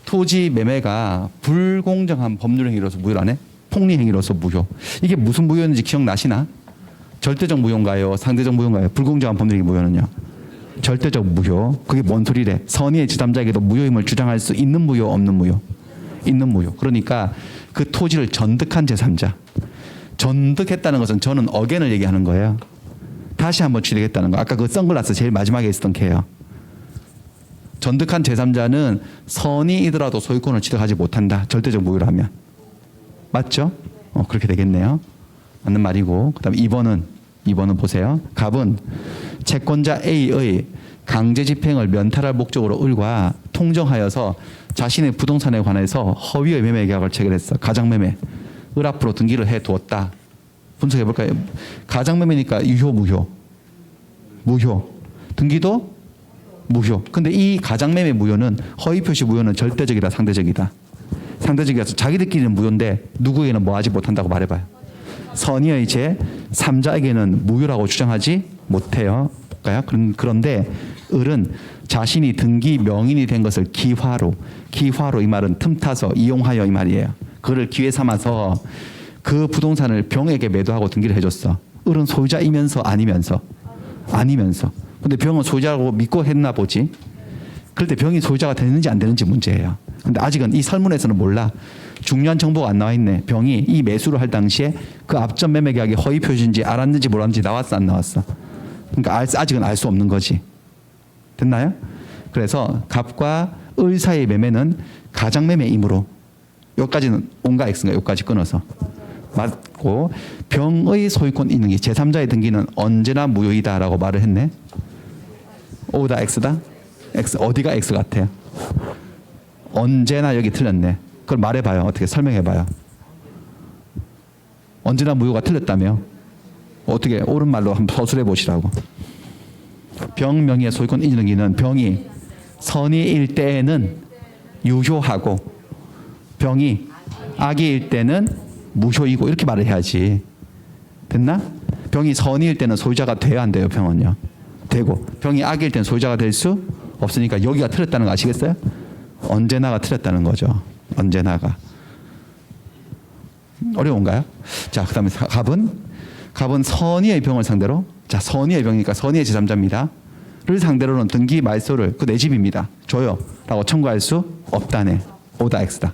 토지 매매가 불공정한 법률 행위로서 무효라네. 폭리 행위로서 무효. 이게 무슨 무효인지 기억나시나? 절대적 무효인가요? 상대적 무효인가요? 불공정한 법률 행위 무효는요? 절대적 무효. 그게 뭔 소리래? 선의의 제3자에게도 무효임을 주장할 수 있는 무효, 없는 무효? 있는 무효. 그러니까 그 토지를 전득한 제3자. 전득했다는 것은 저는 어겐을 얘기하는 거예요. 다시 한번 취득했다는 거. 아까 그 선글라스 제일 마지막에 있었던 걔예요. 전득한 제3자는 선의이더라도 소유권을 취득하지 못한다. 절대적 무효라면. 맞죠? 그렇게 되겠네요. 맞는 말이고. 그다음 2번은 보세요. 갑은 채권자 A의 강제 집행을 면탈할 목적으로 을과 통정하여서 자신의 부동산에 관해서 허위의 매매 계약을 체결했어. 가장매매. 을 앞으로 등기를 해두었다. 분석해 볼까요? 가장매매니까 유효, 무효? 무효. 등기도 무효. 근데 이 가장매매 무효는 허위 표시 무효는 절대적이다, 상대적이다. 상대적이라서 자기들끼리는 무효인데 누구에게는 뭐 하지 못한다고 말해봐요. 선의의 제3자에게는 무효라고 주장하지 못해요. 볼까요? 그런데 을은 자신이 등기 명인이 된 것을 기화로 이 말은 틈타서 이용하여 이 말이에요. 그를 기회 삼아서 그 부동산을 병에게 매도하고 등기를 해줬어. 을은 소유자이면서 아니면서. 근데 병은 소유자라고 믿고 했나 보지. 그럴 때 병이 소유자가 되는지 안 되는지 문제예요. 근데 아직은 이 설문에서는 몰라. 중요한 정보가 안 나와 있네. 병이 이 매수를 할 당시에 그 앞전 매매 계약이 허위 표시인지 알았는지 몰랐는지 나왔어 안 나왔어. 그러니까 아직은 알 수 없는 거지. 됐나요? 그래서 갑과 을 사이의 매매는 가장 매매이므로 여기까지는 온과 X인가 여기까지 끊어서 맞고 병의 소유권 있는 게 제3자의 등기는 언제나 무효이다라고 말을 했네. O다 X다? X 어디가 X 같아요? 언제나 여기 틀렸네. 그걸 말해봐요. 어떻게 설명해봐요. 언제나 무효가 틀렸다며? 어떻게 옳은 말로 한번 서술해 보시라고. 병 명의의 소유권 인정 등기는 병이 선의일 때에는 유효하고 병이 악의일 때는 무효이고 이렇게 말을 해야지. 됐나? 병이 선의일 때는 소유자가 돼야 안 돼요. 병은요. 되고 병이 악의일 때는 소유자가 될 수 없으니까 여기가 틀렸다는 거 아시겠어요? 언제나가 틀렸다는 거죠. 언제나가. 어려운가요? 자, 그다음에 갑은 선의의 병을 상대로, 자, 선의의 병이니까 선의의 제3자입니다. 를 상대로는 등기 말소를 그 내 집입니다. 줘요. 라고 청구할 수 없다네. 오다 X다.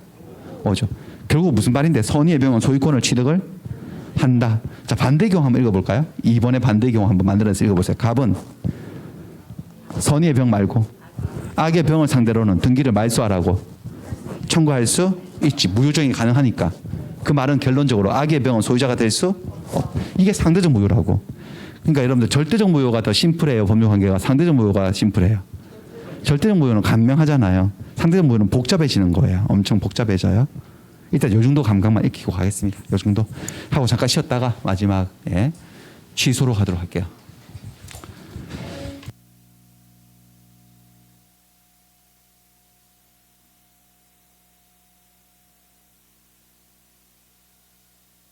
오죠. 결국 무슨 말인데 선의의 병은 소유권을 취득을 한다. 자, 반대 경우 한번 읽어볼까요? 2번의 반대 경우 한번 만들어서 읽어보세요. 갑은 선의의 병 말고 악의 병을 상대로는 등기를 말소하라고 청구할 수 있지. 무효정이 가능하니까. 그 말은 결론적으로 악의 병은 소유자가 될 수 이게 상대적 무효라고. 그러니까 여러분들 절대적 무효가 더 심플해요. 법률관계가. 상대적 무효가 심플해요. 절대적 무효는 간명하잖아요. 상대적 무효는 복잡해지는 거예요. 엄청 복잡해져요. 일단 요 정도 감각만 익히고 가겠습니다. 요 정도 하고 잠깐 쉬었다가 마지막에 취소로 가도록 할게요.